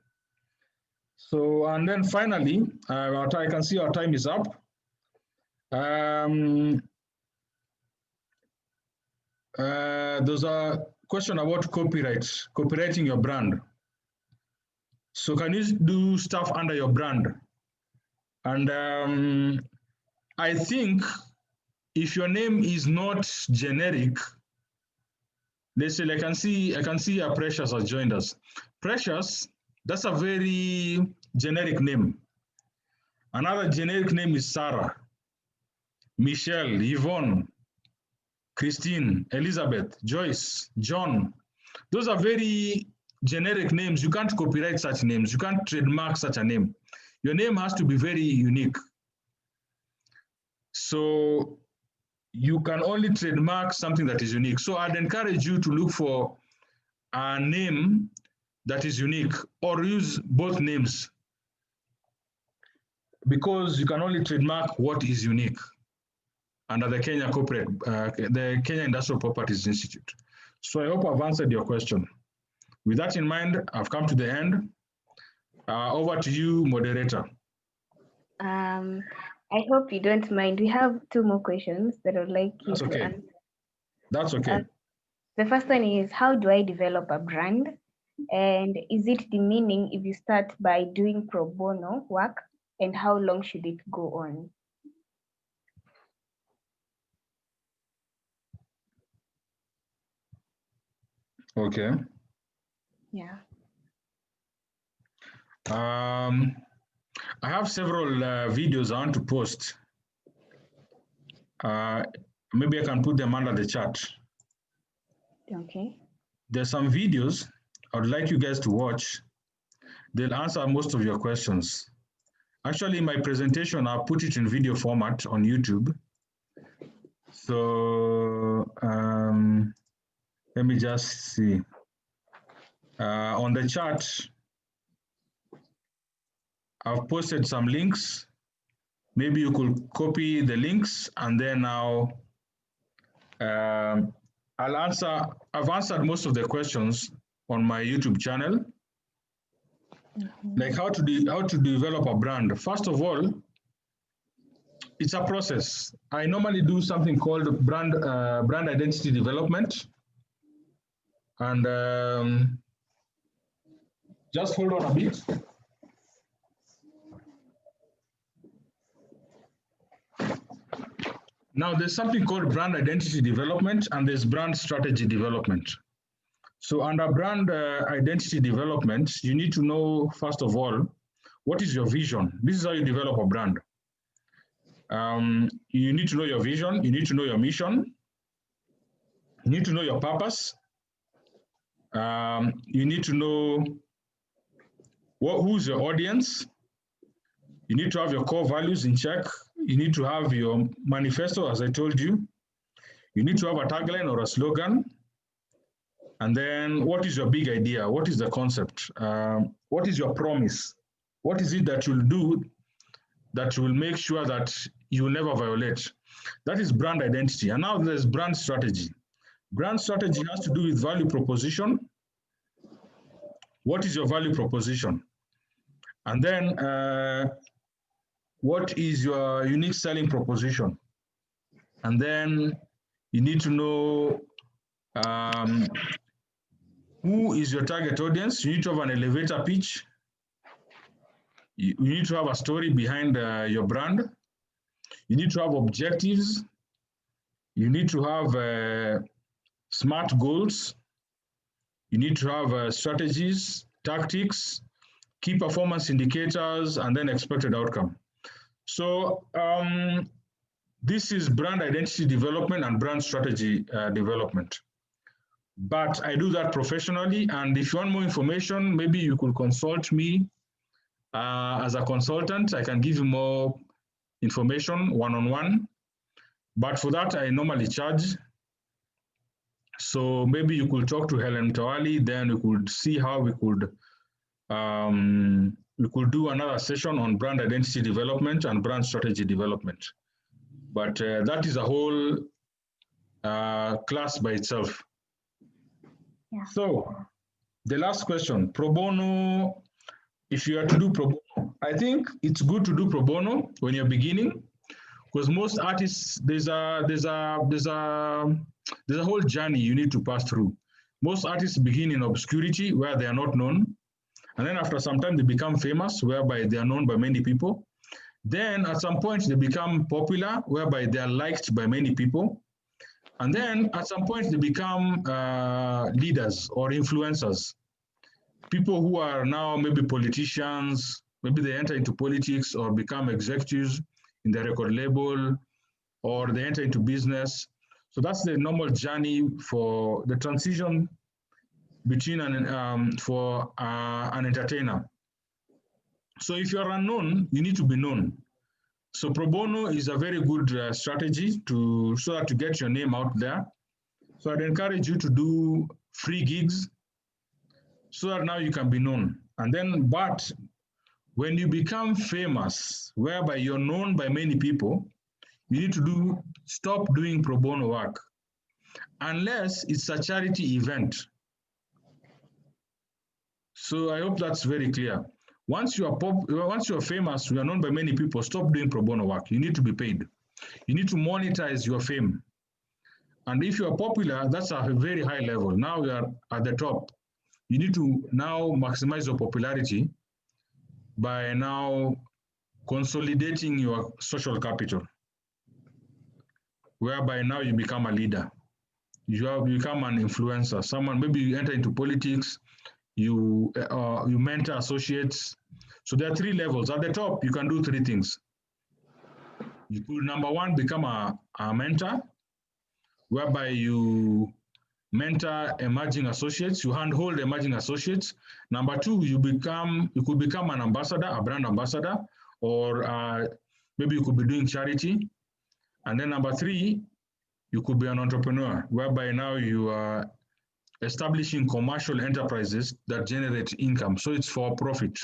So, and then finally, I can see our time is up. There's a question about copyrighting your brand. So can you do stuff under your brand? And I think if your name is not generic, let's say, I can see Precious has joined us. Precious, that's a very generic name. Another generic name is Sarah, Michelle, Yvonne, Christine, Elizabeth, Joyce, John. Those are very generic names. You can't copyright such names. You can't trademark such a name. Your name has to be very unique. So you can only trademark something that is unique. So I'd encourage you to look for a name that is unique, or use both names, because you can only trademark what is unique under the the Kenya Industrial Properties Institute. So I hope I've answered your question. With that in mind, I've come to the end. Over to you, moderator. I hope you don't mind. We have 2 more questions that I would like you to answer. That's okay. The first one is, how do I develop a brand? And is it demeaning if you start by doing pro bono work? And how long should it go on? Okay. Yeah. I have several videos I want to post. Maybe I can put them under the chat. Okay. There's some videos I would like you guys to watch. They'll answer most of your questions. Actually, my presentation, I'll put it in video format on YouTube. So let me just see. On the chat, I've posted some links. Maybe you could copy the links and then now I've answered most of the questions on my YouTube channel. Like how to develop a brand. First of all, it's a process. I normally do something called brand identity development. And just hold on a bit. Now, there's something called brand identity development and there's brand strategy development. So under brand identity development, you need to know, first of all, what is your vision? This is how you develop a brand. You need to know your vision. You need to know your mission. You need to know your purpose. You need to know who's your audience. You need to have your core values in check. You need to have your manifesto, as I told you. You need to have a tagline or a slogan. And then what is your big idea? What is the concept? What is your promise? What is it that you'll do that will make sure that you will never violate? That is brand identity. And now there's brand strategy. Brand strategy has to do with value proposition. What is your value proposition? And then what is your unique selling proposition? And then you need to know who is your target audience. You need to have an elevator pitch. You need to have a story behind your brand. You need to have objectives. You need to have SMART goals. You need to have strategies, tactics, key performance indicators, and then expected outcome. So this is brand identity development and brand strategy development. But I do that professionally. And if you want more information, maybe you could consult me as a consultant. I can give you more information one-on-one. But for that, I normally charge. So maybe you could talk to Helen Tawali, then we could see how we could do another session on brand identity development and brand strategy development. But that is a whole class by itself. Yeah. So the last question, pro bono, if you are to do pro bono, I think it's good to do pro bono when you're beginning, because most artists, there's a whole journey you need to pass through. Most artists begin in obscurity where they are not known. And then after some time, they become famous, whereby they are known by many people. Then at some point, they become popular, whereby they are liked by many people. And then at some point, they become leaders or influencers. People who are now maybe politicians, maybe they enter into politics or become executives in the record label, or they enter into business. So that's the normal journey for the transition between an entertainer. So if you are unknown, you need to be known. So pro bono is a very good strategy so that to get your name out there. So I'd encourage you to do free gigs so that now you can be known. And then, but when you become famous, whereby you're known by many people, you need to stop doing pro bono work, unless it's a charity event. So I hope that's very clear. Once you're famous, you are known by many people, stop doing pro bono work. You need to be paid. You need to monetize your fame. And if you are popular, that's a very high level. Now you are at the top. You need to now maximize your popularity by now consolidating your social capital, whereby now you become a leader. You have become an influencer. Someone, maybe you enter into politics, you mentor associates. So there are 3 levels. At the top, you can do 3 things. You could, number 1, become a mentor, whereby you mentor emerging associates, you handhold emerging associates. Number 2, you could become an ambassador, a brand ambassador, or maybe you could be doing charity. And then number 3, you could be an entrepreneur, whereby now you are establishing commercial enterprises that generate income. So it's for profit.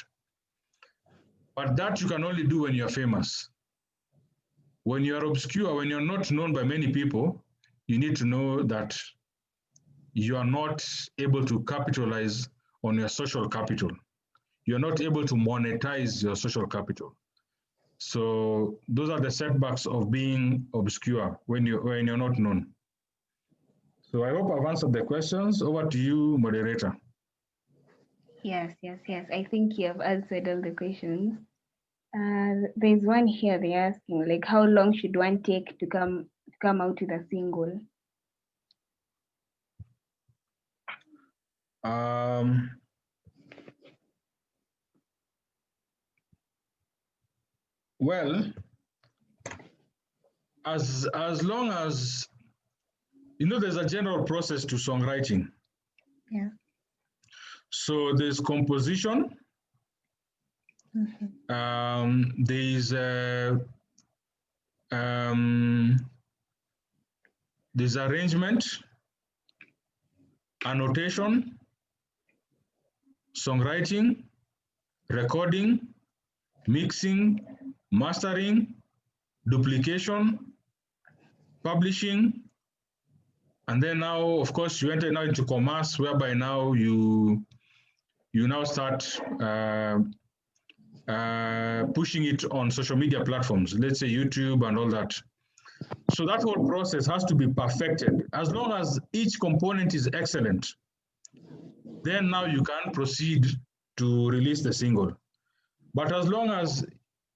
But that you can only do when you're famous. When you're obscure, when you're not known by many people, you need to know that you are not able to capitalize on your social capital. You're not able to monetize your social capital. So those are the setbacks of being obscure when you're not known. So I hope I've answered the questions. Over to you, moderator. Yes. I think you have answered all the questions. There's one here they're asking, like, how long should one take to come out with a single? Well, as long as, there's a general process to songwriting. Yeah. So there's composition. There's arrangement, annotation, songwriting, recording, mixing, mastering, duplication, publishing, and then now, of course, you enter now into commerce, whereby now you now start pushing it on social media platforms, let's say YouTube and all that. So that whole process has to be perfected. As long as each component is excellent, then now you can proceed to release the single. But as long as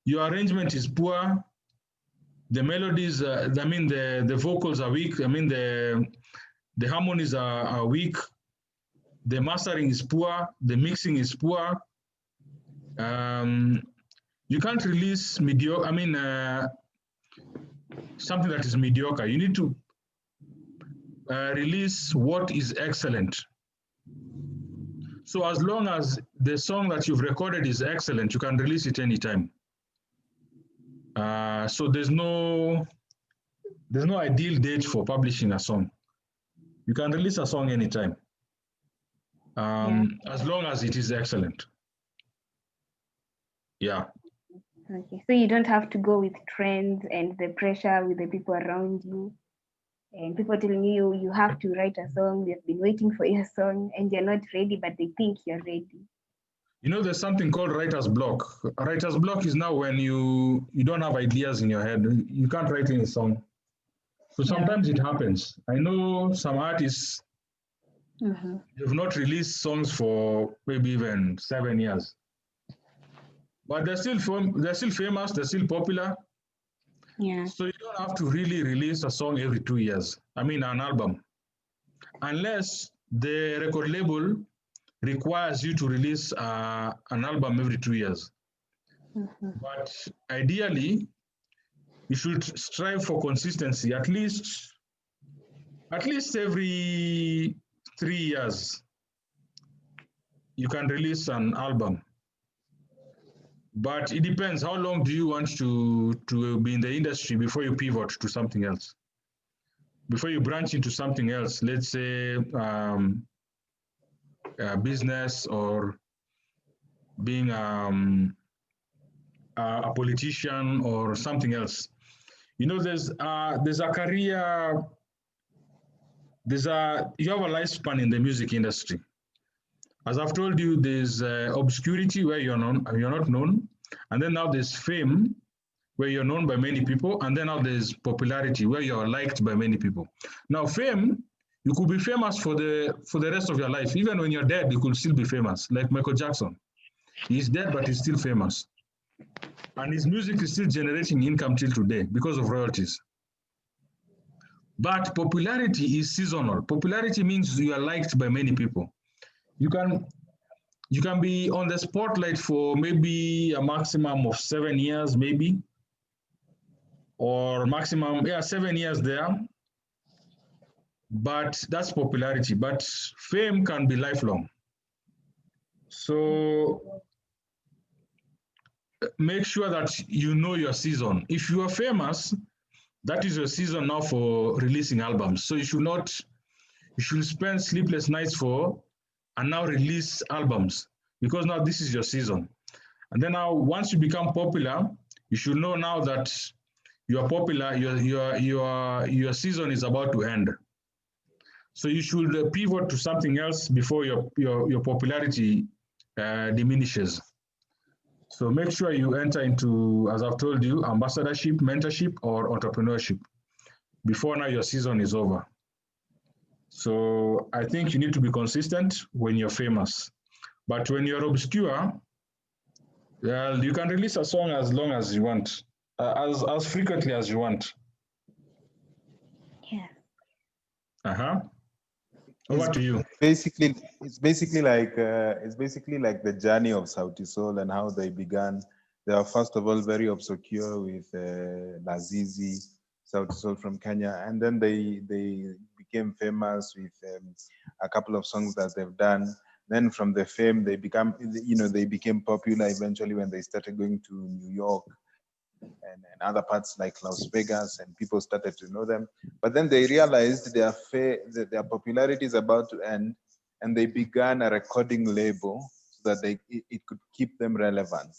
your arrangement is poor, the melodies, the vocals are weak, the harmonies are weak, the mastering is poor, the mixing is poor, you can't release something that is mediocre. You need to release what is excellent. So as long as the song that you've recorded is excellent, you can release it anytime. So there's no ideal date for publishing a song. You can release a song anytime, as long as it is excellent. Yeah. Okay, so you don't have to go with trends and the pressure with the people around you, and people telling you you have to write a song. They've been waiting for your song, and you're not ready, but they think you're ready. There's something called writer's block. Writer's block is now when you don't have ideas in your head. You can't write any song. So sometimes it happens. I know some artists, they've not released songs for maybe even 7 years. But they're still famous, they're still popular. Yeah. So you don't have to really release a song every 2 years. An album. Unless the record label requires you to release an album every 2 years. But ideally, you should strive for consistency, at least every 3 years. You can release an album. But it depends. How long do you want to be in the industry before you pivot to something else? Before you branch into something else, let's say business or being a politician or something else. There's a career. You have a lifespan in the music industry. As I've told you, there's obscurity where you're not known, and then now there's fame where you're known by many people, and then now there's popularity where you're liked by many people. Now, fame, you could be famous for the rest of your life. Even when you're dead, you could still be famous, like Michael Jackson. He's dead, but he's still famous. And his music is still generating income till today because of royalties. But popularity is seasonal. Popularity means you are liked by many people. You can you can be on the spotlight for maybe a maximum of 7 years, maybe, or maximum, yeah, 7 years there. But that's popularity. But fame can be lifelong. So make sure that you know your season. If you are famous, that is your season now for releasing albums. So you should spend sleepless nights for and now release albums, because now this is your season. And then now once you become popular, you should know now that you are popular, your season is about to end. So you should pivot to something else before your popularity diminishes. So make sure you enter into, as I've told you, ambassadorship, mentorship, or entrepreneurship before now your season is over. So I think you need to be consistent when you're famous. But when you're obscure, well, you can release a song as long as you want, as frequently as you want. Yeah. Over to you. It's basically like the journey of Sauti Sol and how they began. They are first of all very obscure with Lazizi, Sauti Sol from Kenya, and then they became famous with a couple of songs that they've done. Then from the fame, they became popular eventually when they started going to New York and other parts like Las Vegas, and people started to know them. But then they realized that their popularity is about to end, and they began a recording label so that it could keep them relevant.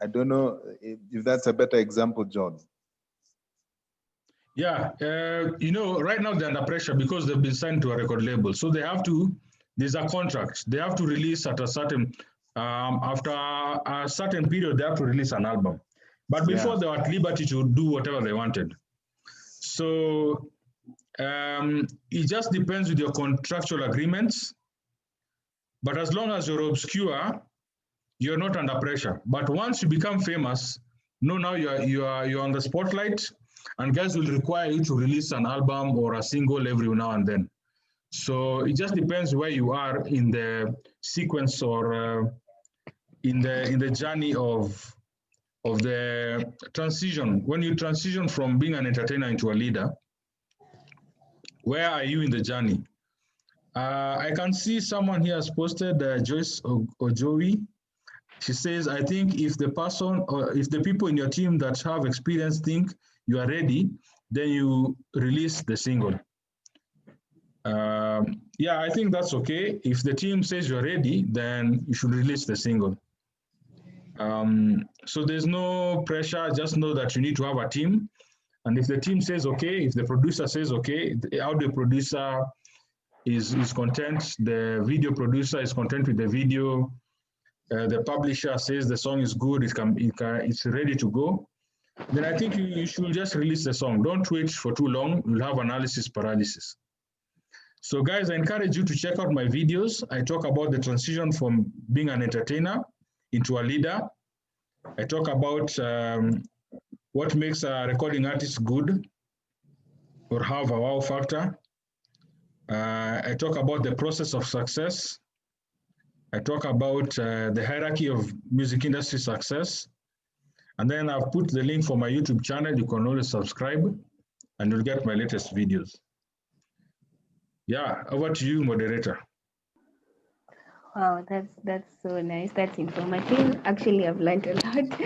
I don't know if that's a better example, John. Yeah, right now they're under pressure because they've been signed to a record label. So there's a contract. They have to release at a certain, after a certain period, they have to release an album. But before they were at liberty to do whatever they wanted. So it just depends with your contractual agreements. But as long as you're obscure, you're not under pressure. But once you become famous, now you're on the spotlight, and guys will require you to release an album or a single every now and then. So it just depends where you are in the sequence or in the journey of the transition. When you transition from being an entertainer into a leader, where are you in the journey? I can see someone here has posted Joyce Ojowi. She says, I think if the person or if the people in your team that have experience think you are ready, then you release the single. Yeah, I think that's okay. If the team says you're ready, then you should release the single. So there's no pressure. Just know that you need to have a team. And if the team says okay, if the producer says okay, the audio producer is content, the video producer is content with the video, the publisher says the song is good, it's ready to go, then I think you should just release the song. Don't wait for too long. You'll have analysis paralysis. So guys, I encourage you to check out my videos. I talk about the transition from being an entertainer into a leader. I talk about what makes a recording artist good or have a wow factor. I talk about the process of success. I talk about the hierarchy of music industry success. And then I've put the link for my YouTube channel. You can always subscribe and you'll get my latest videos. Yeah, over to you, moderator. Wow, that's so nice. That's informative. Actually, I've learned a lot.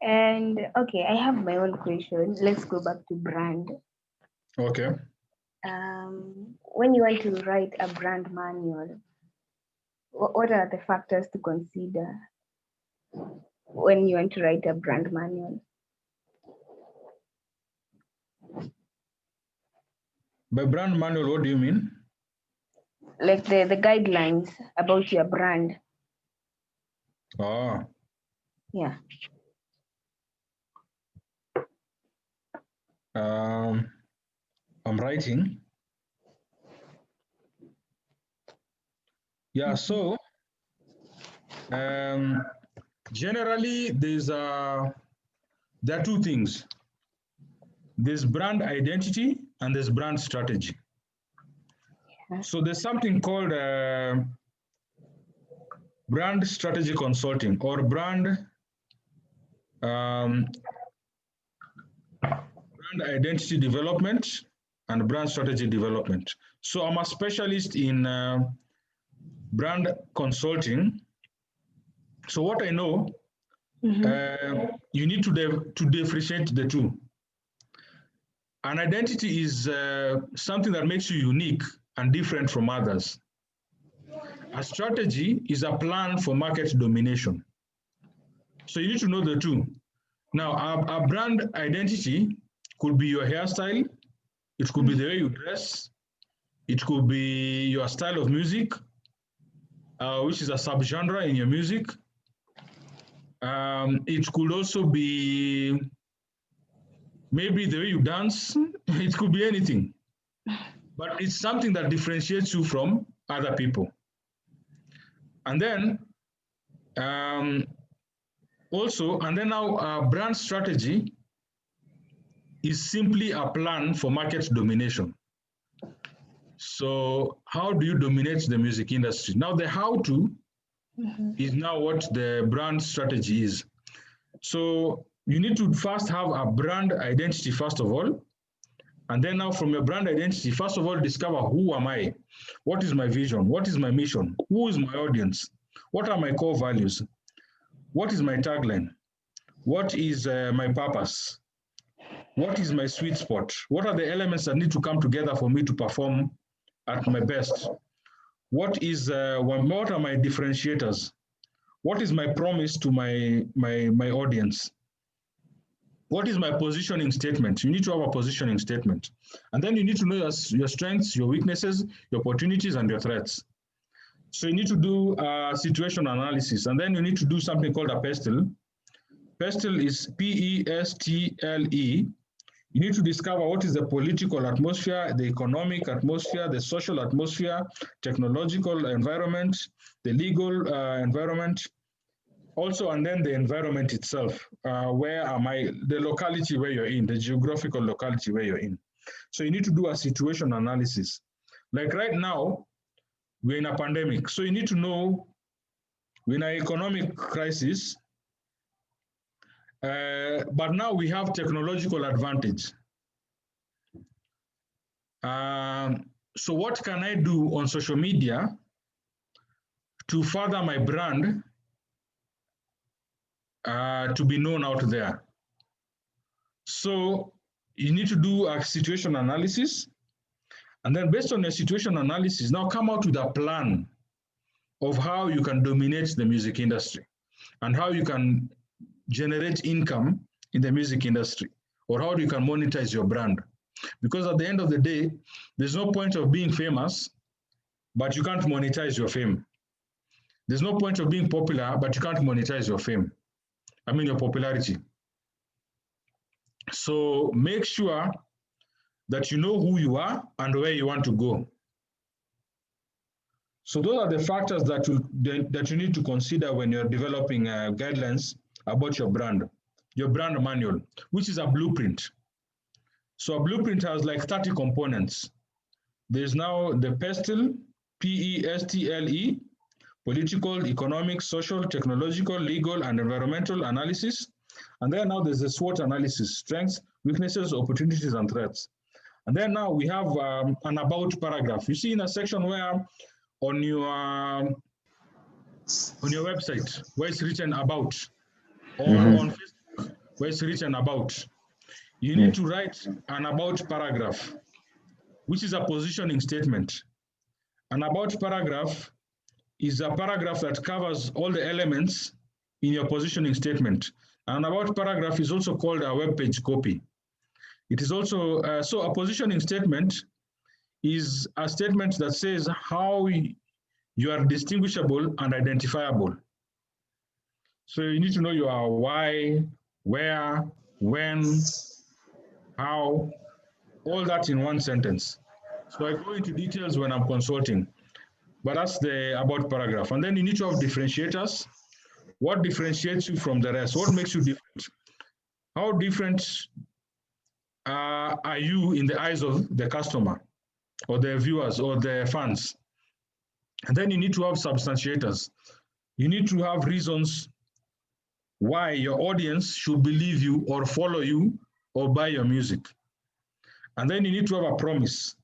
And okay, I have my own question. Let's go back to brand. Okay. When you want to write a brand manual, what are the factors to consider when you want to write a brand manual? By brand manual, what do you mean? Like the guidelines about your brand. Oh. Yeah. I'm writing. Yeah, so generally there are two things. There's brand identity and there's brand strategy. So there's something called brand strategy consulting, or brand identity development and brand strategy development. So I'm a specialist in brand consulting. So what I know, you need to differentiate the two. An identity is something that makes you unique and different from others. A strategy is a plan for market domination. So you need to know the two. Now, a brand identity could be your hairstyle, it could be the way you dress, it could be your style of music, which is a subgenre in your music. It could also be maybe the way you dance, it could be anything. But it's something that differentiates you from other people. And then now brand strategy is simply a plan for market domination. So how do you dominate the music industry? Now the how to is now what the brand strategy is. So you need to first have a brand identity first of all. And then now from your brand identity, first of all, discover who am I? What is my vision? What is my mission? Who is my audience? What are my core values? What is my tagline? What is my purpose? What is my sweet spot? What are the elements that need to come together for me to perform at my best? What are my differentiators? What is my promise to my audience? What is my positioning statement? You need to have a positioning statement. And then you need to know your strengths, your weaknesses, your opportunities, and your threats. So you need to do a situation analysis. And then you need to do something called a PESTLE. PESTLE is P-E-S-T-L-E. You need to discover what is the political atmosphere, the economic atmosphere, the social atmosphere, technological environment, the legal environment, also, and then the environment itself. Where am I? The locality where you're in, the geographical locality where you're in. So you need to do a situation analysis. Like right now, we're in a pandemic. So you need to know we're in an economic crisis, but now we have technological advantage. So what can I do on social media to further my brand to be known out there? So you need to do a situation analysis, and then based on your situation analysis, now come out with a plan of how you can dominate the music industry and how you can generate income in the music industry, or how you can monetize your brand. Because at the end of the day, there's no point of being famous, but you can't monetize your fame. There's no point of being popular, but you can't monetize your fame. I mean, your popularity. So make sure that you know who you are and where you want to go. So those are the factors that you need to consider when you're developing guidelines about your brand manual, which is a blueprint. So a blueprint has like 30 components. There's now the PESTLE, P-E-S-T-L-E, political, economic, social, technological, legal, and environmental analysis. And then now there's the SWOT analysis, strengths, weaknesses, opportunities, and threats. And then now we have an about paragraph. You see in a section where on your website, where it's written about, or on Facebook, where it's written about, you need to write an about paragraph, which is a positioning statement. An about paragraph is a paragraph that covers all the elements in your positioning statement. An about paragraph is also called a web page copy. It is also, so a positioning statement is a statement that says how you are distinguishable and identifiable. So you need to know your why, where, when, how, all that in one sentence. So I go into details when I'm consulting, but that's the about paragraph. And then you need to have differentiators. What differentiates you from the rest? What makes you different? How different are you in the eyes of the customer or the viewers or the fans? And then you need to have substantiators. You need to have reasons why your audience should believe you or follow you or buy your music. And then you need to have a promise.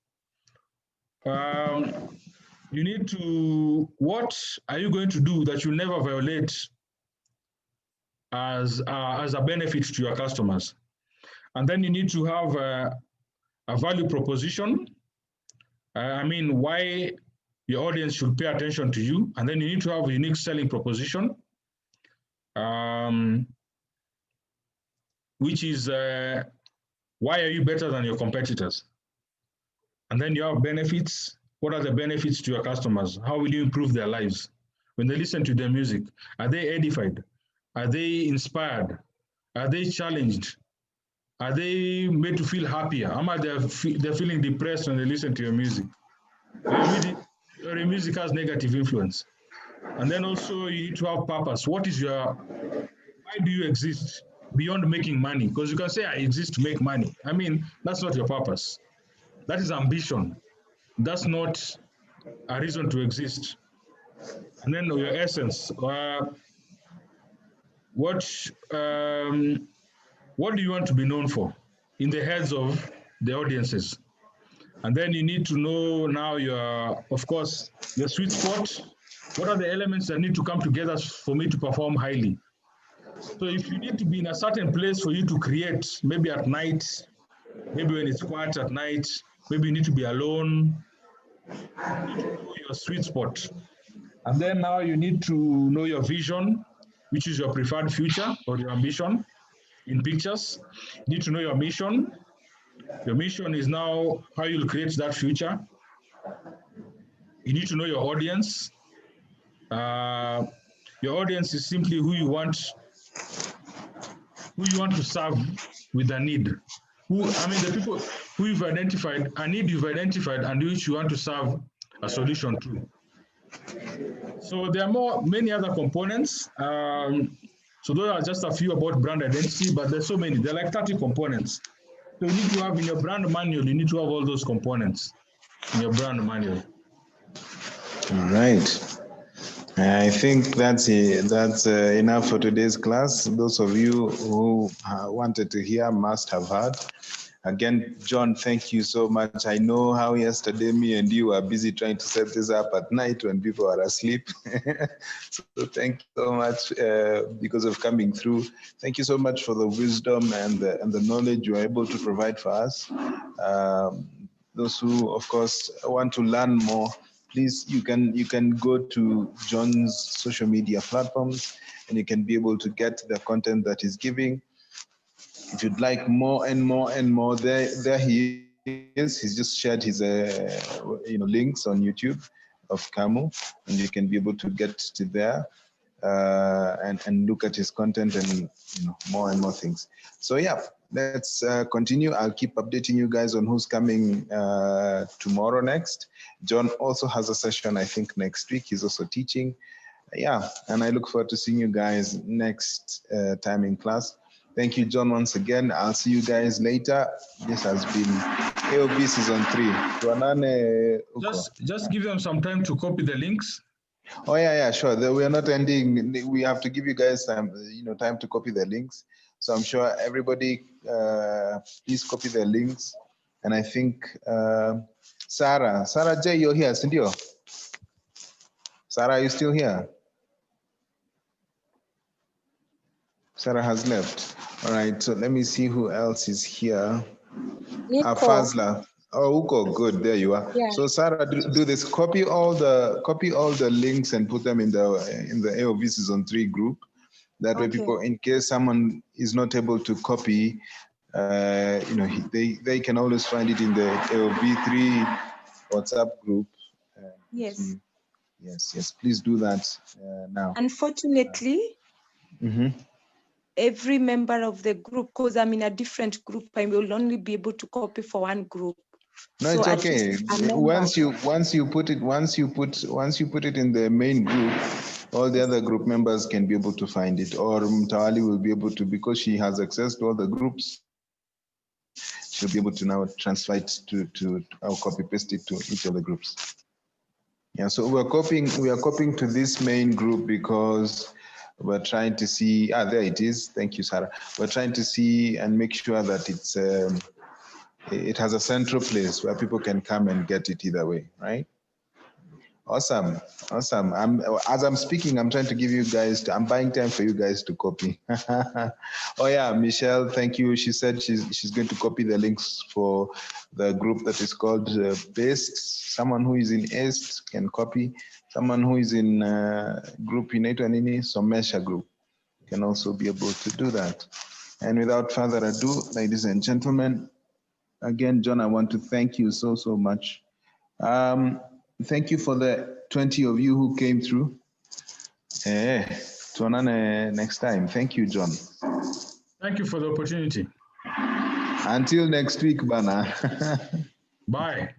You need to, what are you going to do that you never violate as a benefit to your customers? And then you need to have a value proposition. I mean, why your audience should pay attention to you. And then you need to have a unique selling proposition, which is why are you better than your competitors? And then you have benefits. What are the benefits to your customers? How will you improve their lives? When they listen to their music, are they edified? Are they inspired? Are they challenged? Are they made to feel happier? Am I they're feeling depressed when they listen to your music? Or your music has negative influence. And then also you need to have purpose. What is your, why do you exist beyond making money? Because you can say I exist to make money. I mean, that's not your purpose. That is ambition. That's not a reason to exist. And then your essence. What do you want to be known for in the heads of the audiences? And then you need to know now your, of course, your sweet spot. What are the elements that need to come together for me to perform highly? So if you need to be in a certain place for you to create, maybe at night, maybe when it's quiet at night, maybe you need to be alone, you need to know your sweet spot. And then now you need to know your vision, which is your preferred future or your ambition in pictures. You need to know your mission. Your mission is now how you'll create that future. You need to know your audience. Your audience is simply who you want to serve with a need. The people who you've identified, a need you've identified and which you want to serve a solution to. So there are many other components. So those are just a few about brand identity, but there's so many. There are like 30 components. So you need to have in your brand manual, you need to have all those components in your brand manual. All right. I think that's enough for today's class. Those of you who wanted to hear must have heard. Again, John, thank you so much. I know how yesterday me and you were busy trying to set this up at night when people are asleep. So thank you so much because of coming through. Thank you so much for the wisdom and the knowledge you are able to provide for us. Those who, of course, want to learn more, please, you can go to John's social media platforms and you can be able to get the content that he's giving. If you'd like more and more and more, there he is. He's just shared his links on YouTube of Kamu, and you can be able to get to there and look at his content and more and more things. So yeah, let's continue. I'll keep updating you guys on who's coming tomorrow next. John also has a session, I think, next week. He's also teaching. Yeah, and I look forward to seeing you guys next time in class. Thank you, John, once again. I'll see you guys later. This has been AOB Season 3. Just give them some time to copy the links. Oh, yeah, sure. We are not ending. We have to give you guys time to copy the links. So I'm sure everybody, please copy the links. And I think Sarah J, you're here, Cindy. Sarah, are you still here? Sarah has left. All right, so let me see who else is here. Fazla. Oh, Uko, good. There you are. Yeah. So Sarah, do this. Copy all the links and put them in the AOV Season 3 group. That way, people, in case someone is not able to copy, they can always find it in the AOV3 WhatsApp group. Yes. Yes. Please do that now. Unfortunately. Every member of the group, because I'm in a different group, I will only be able to copy for one group. No, so it's okay. Once you put it in the main group, all the other group members can be able to find it, or Mtawali will be able to, because she has access to all the groups. She'll be able to now transfer it to or copy paste it to each of the groups. Yeah, so we are copying to this main group because we're trying to see, there it is. Thank you, Sarah. We're trying to see and make sure that it has a central place where people can come and get it either way, right? Awesome. As I'm speaking, I'm trying to give you guys, I'm buying time for you guys to copy. Oh yeah, Michelle, thank you. She said she's going to copy the links for the group that is called BAST. Someone who is in EST can copy. Someone who is in group inaitwa nini, Somesha group can also be able to do that. And without further ado, ladies and gentlemen, again, John, I want to thank you so much. Thank you for the 20 of you who came through. Tuonane next time. Thank you, John. Thank you for the opportunity. Until next week, Bana. Bye.